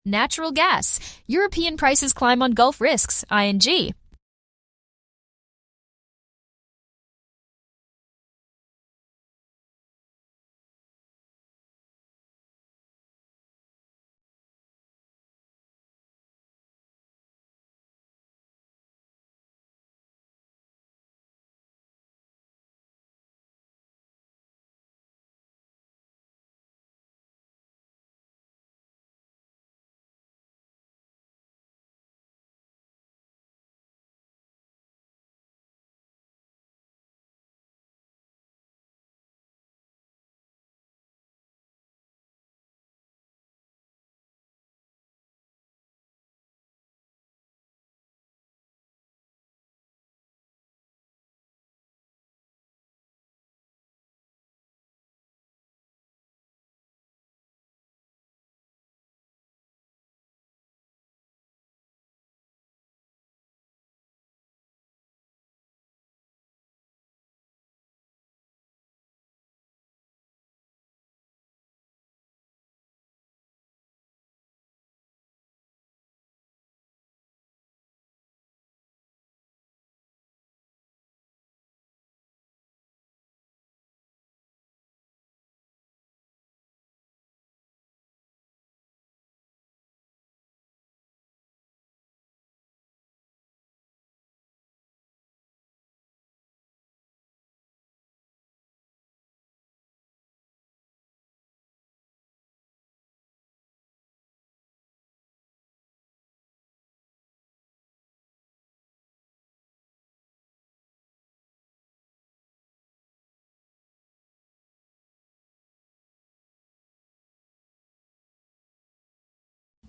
Natural gas. European prices climb on Gulf risks. ING.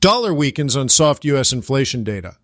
Dollar weakens on soft U.S. inflation data.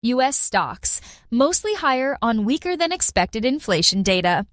U.S. stocks, mostly higher on weaker than expected inflation data.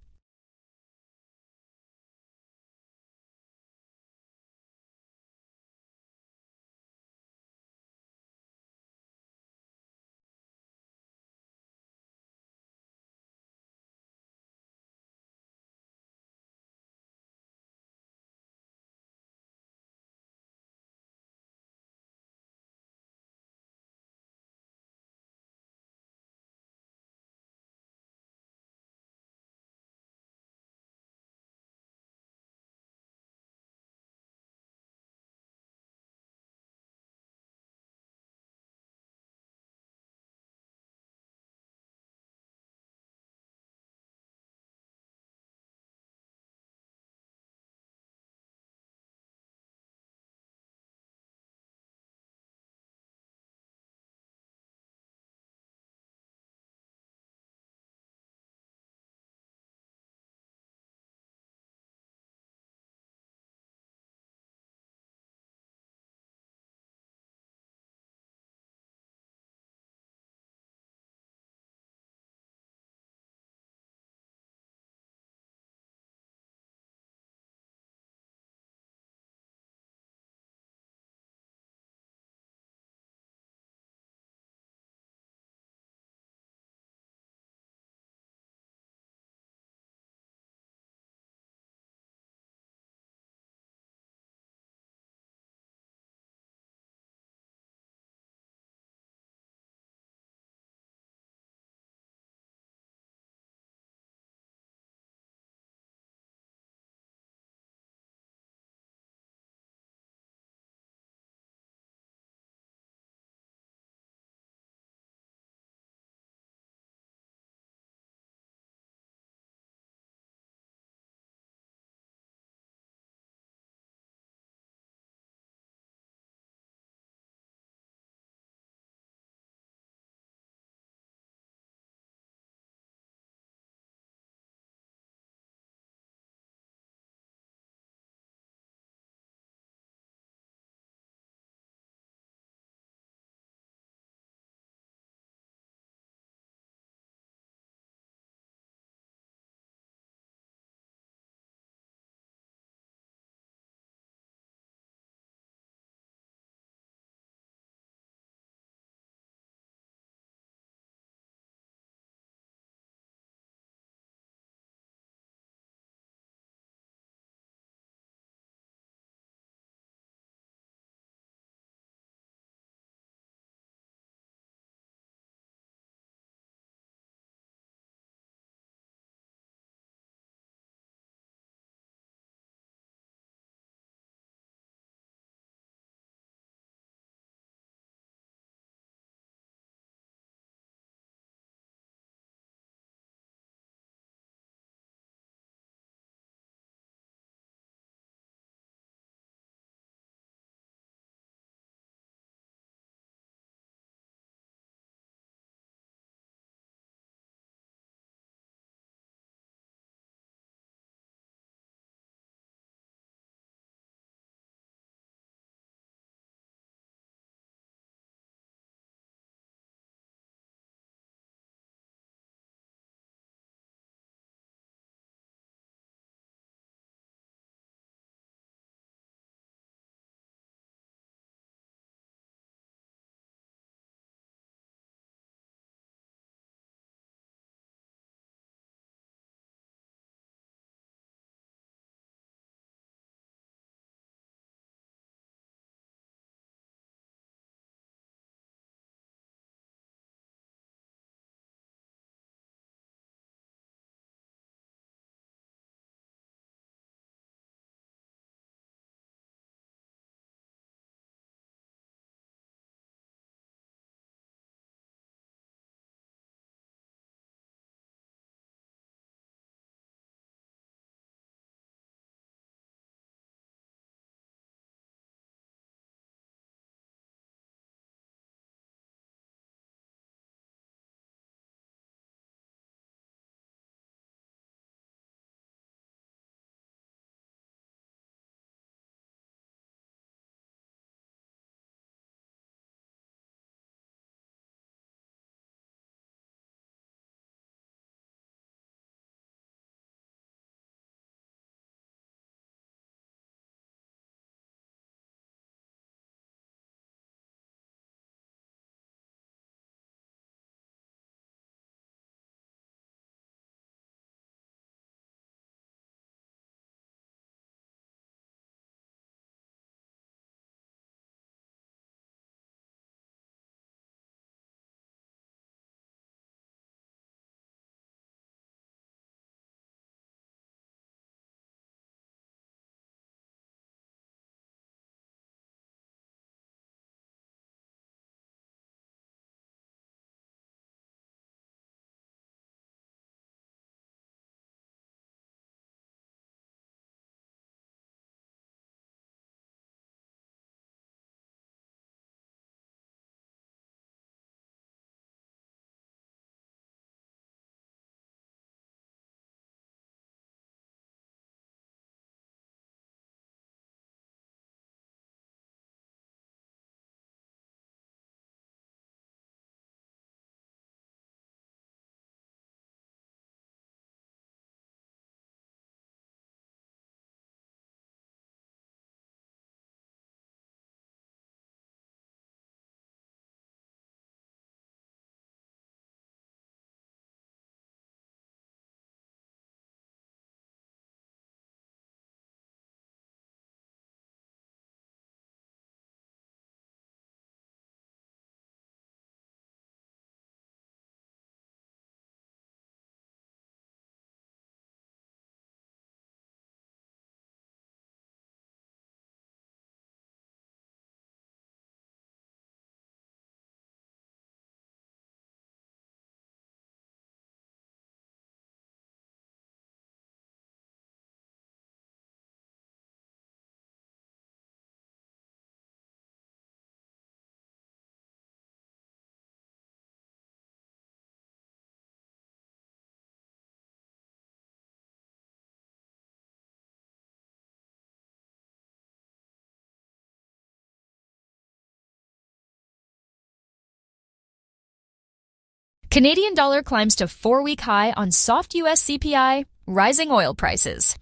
Canadian dollar climbs to 4-week high on soft US CPI, rising oil prices.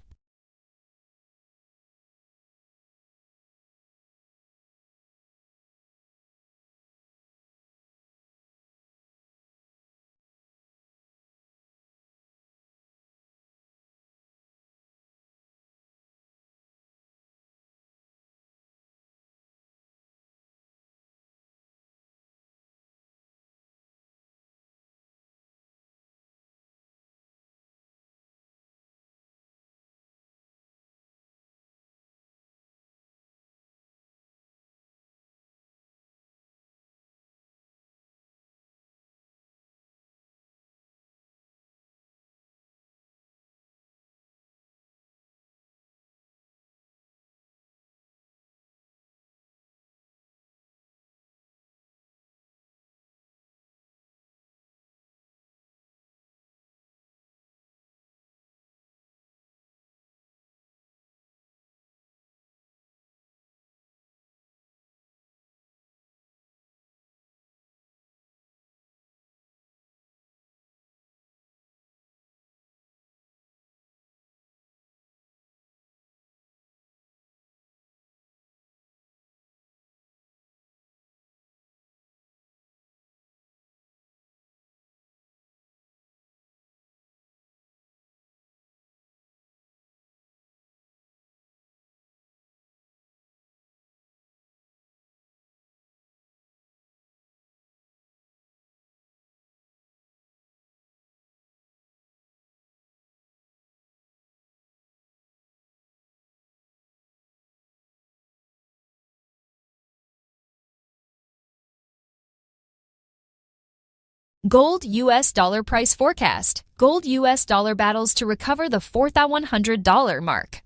Gold US dollar price forecast. Gold US dollar battles to recover the $4,100 mark.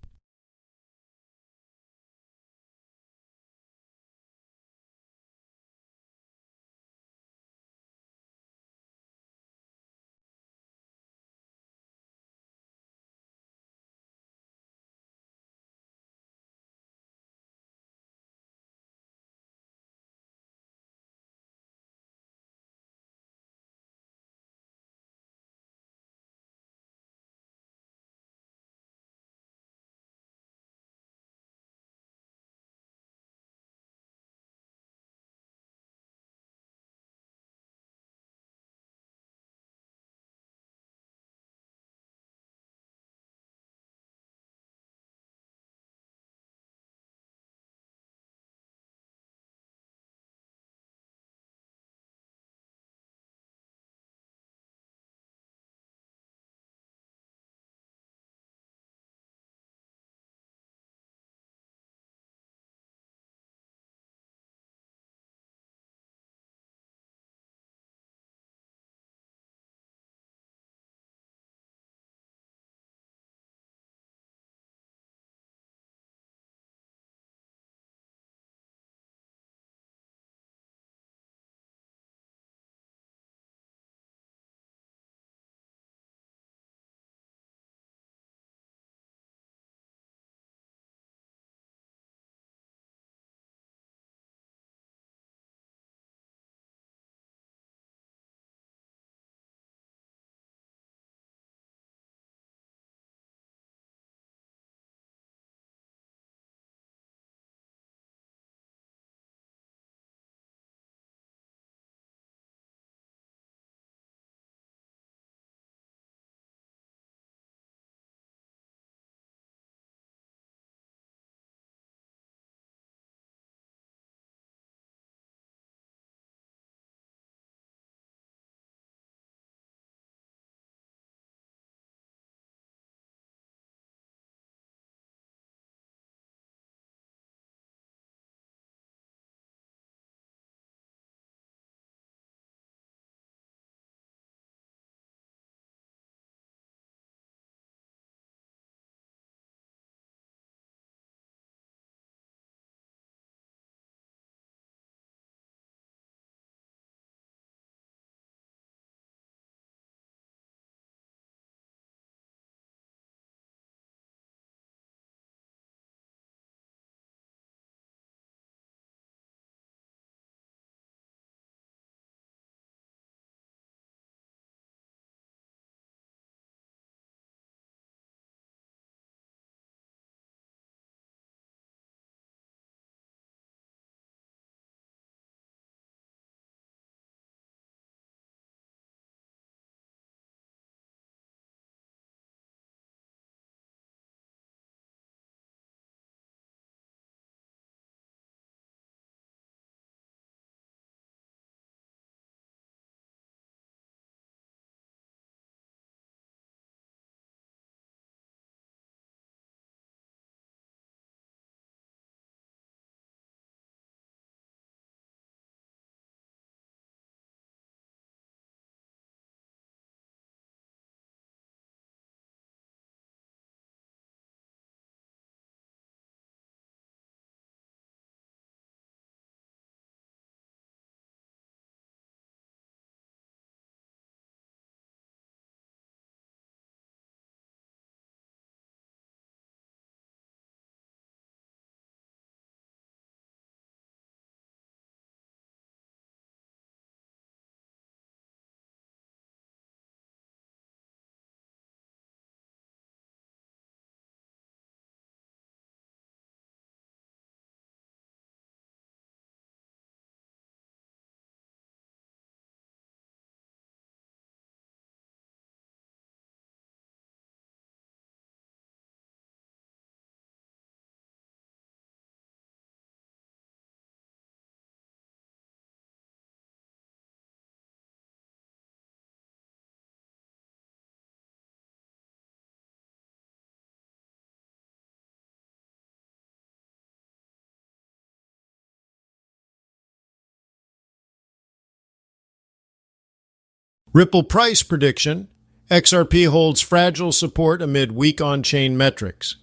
Ripple price prediction. XRP holds fragile support amid weak on-chain metrics.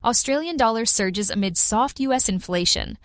Australian dollar surges amid soft U.S. inflation.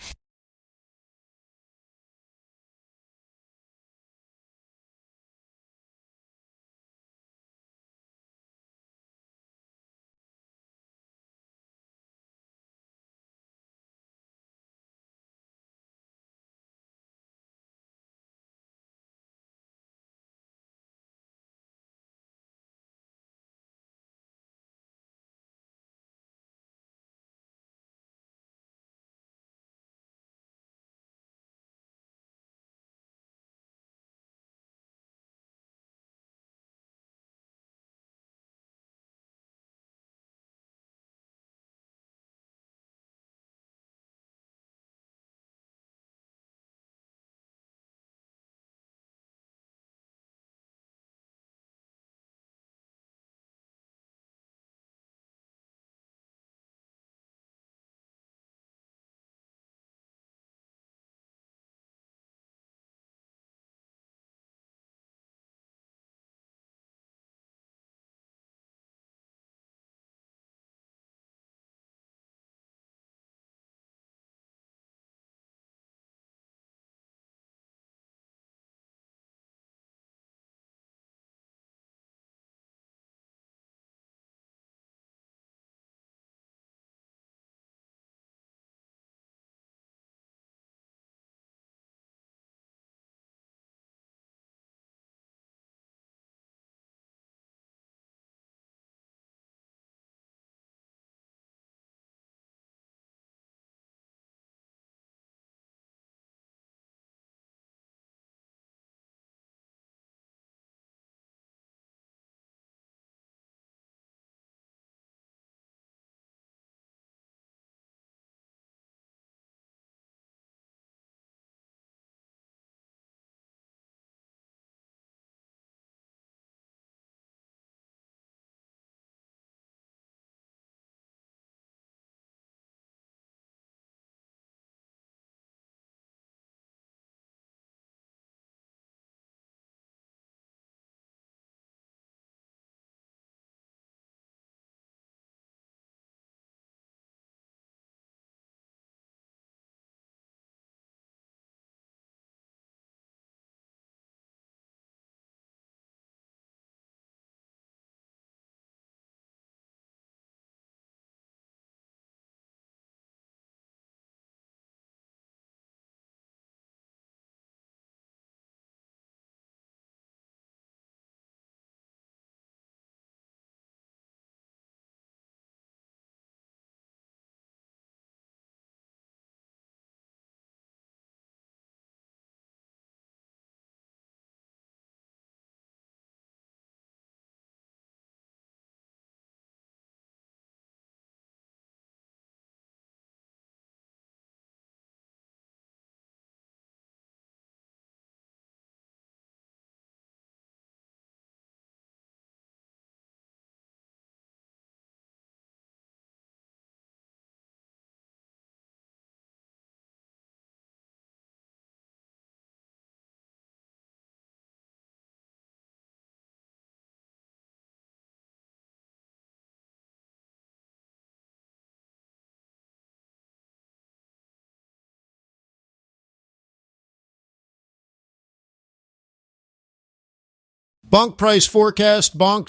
Bonk price forecast. Bonk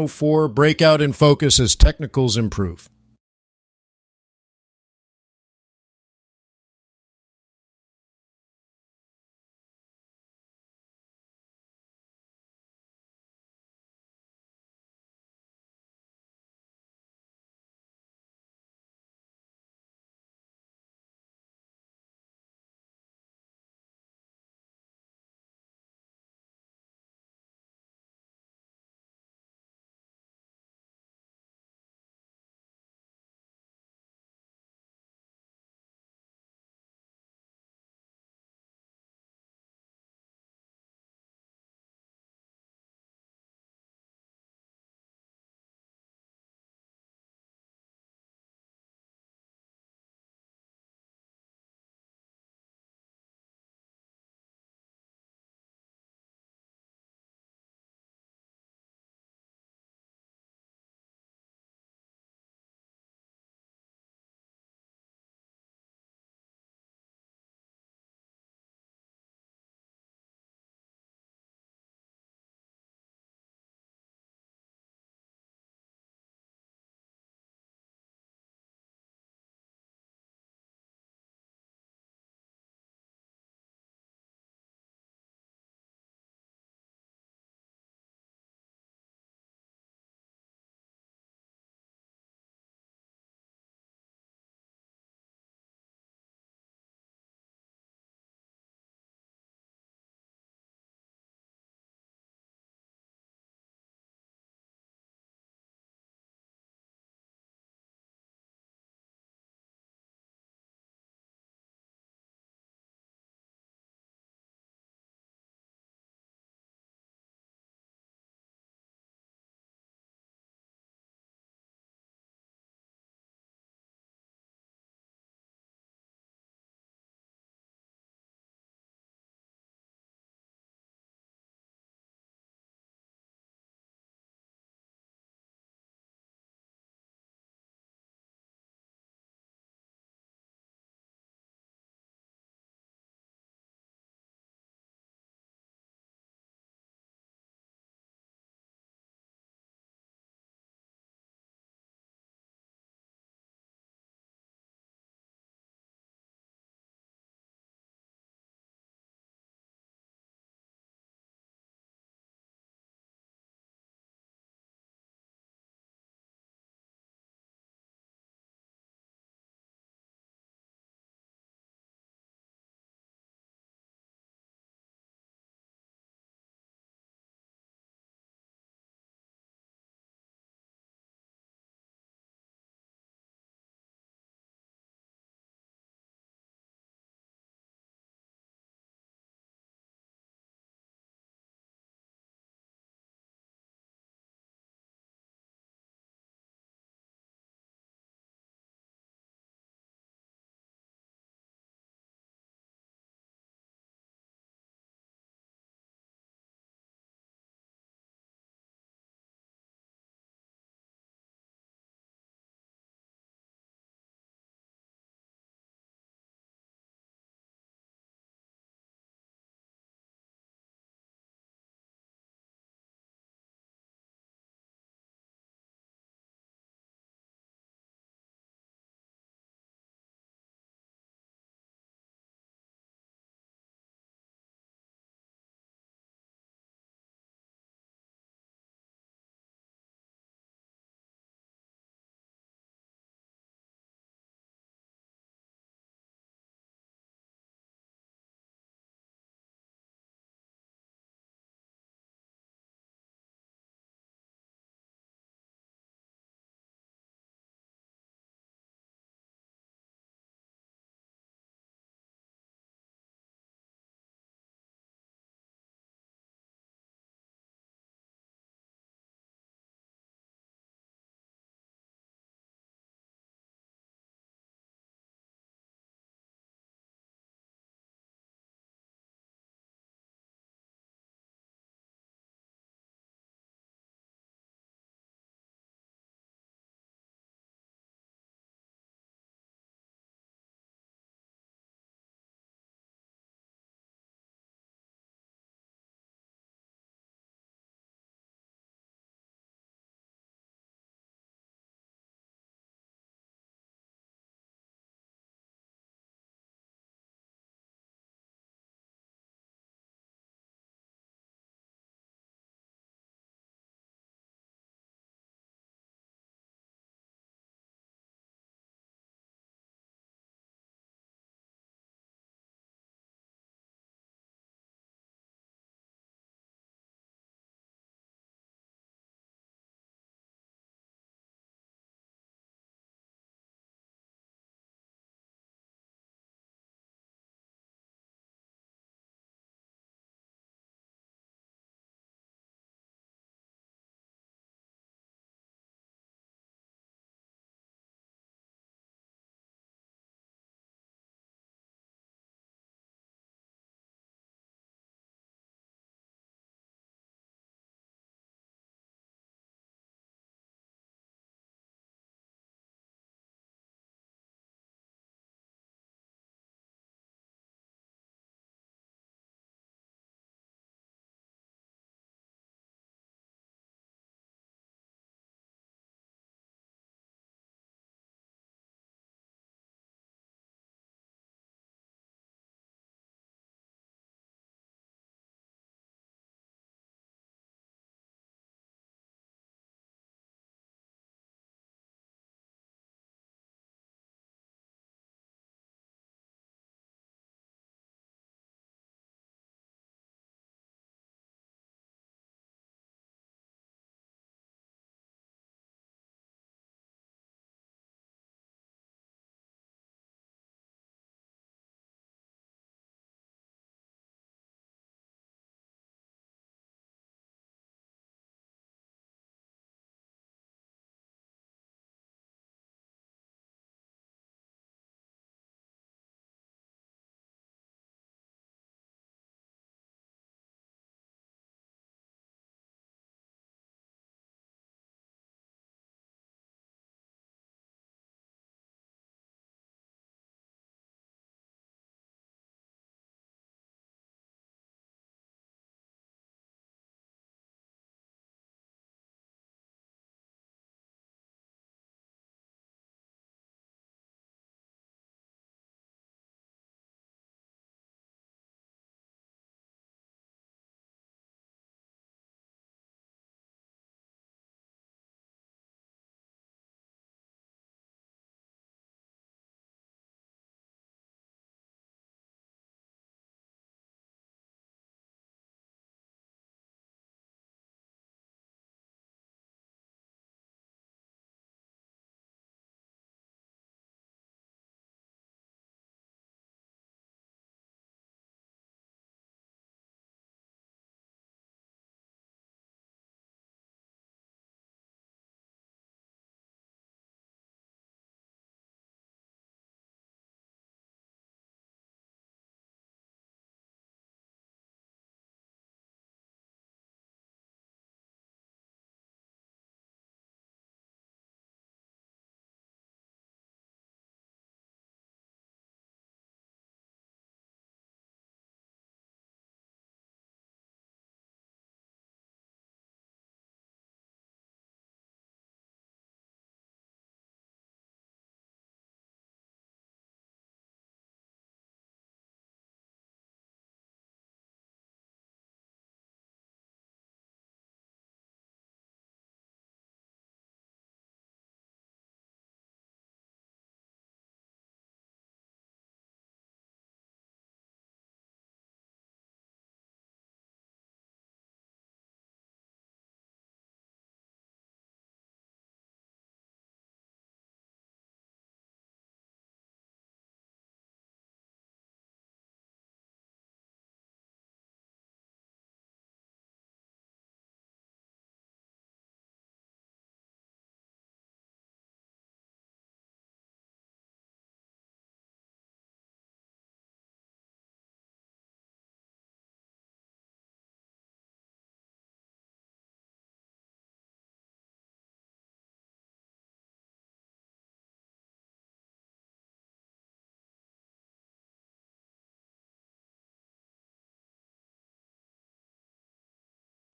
004 breakout in focus as technicals improve.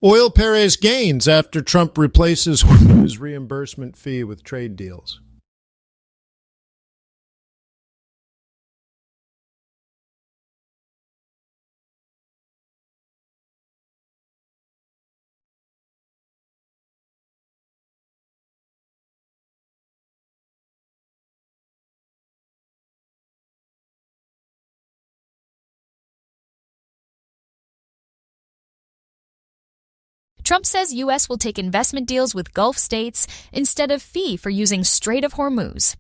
Oil Perez gains after Trump replaces Hormuz reimbursement fee with trade deals. Trump says U.S. will take investment deals with Gulf states instead of fee for using Strait of Hormuz.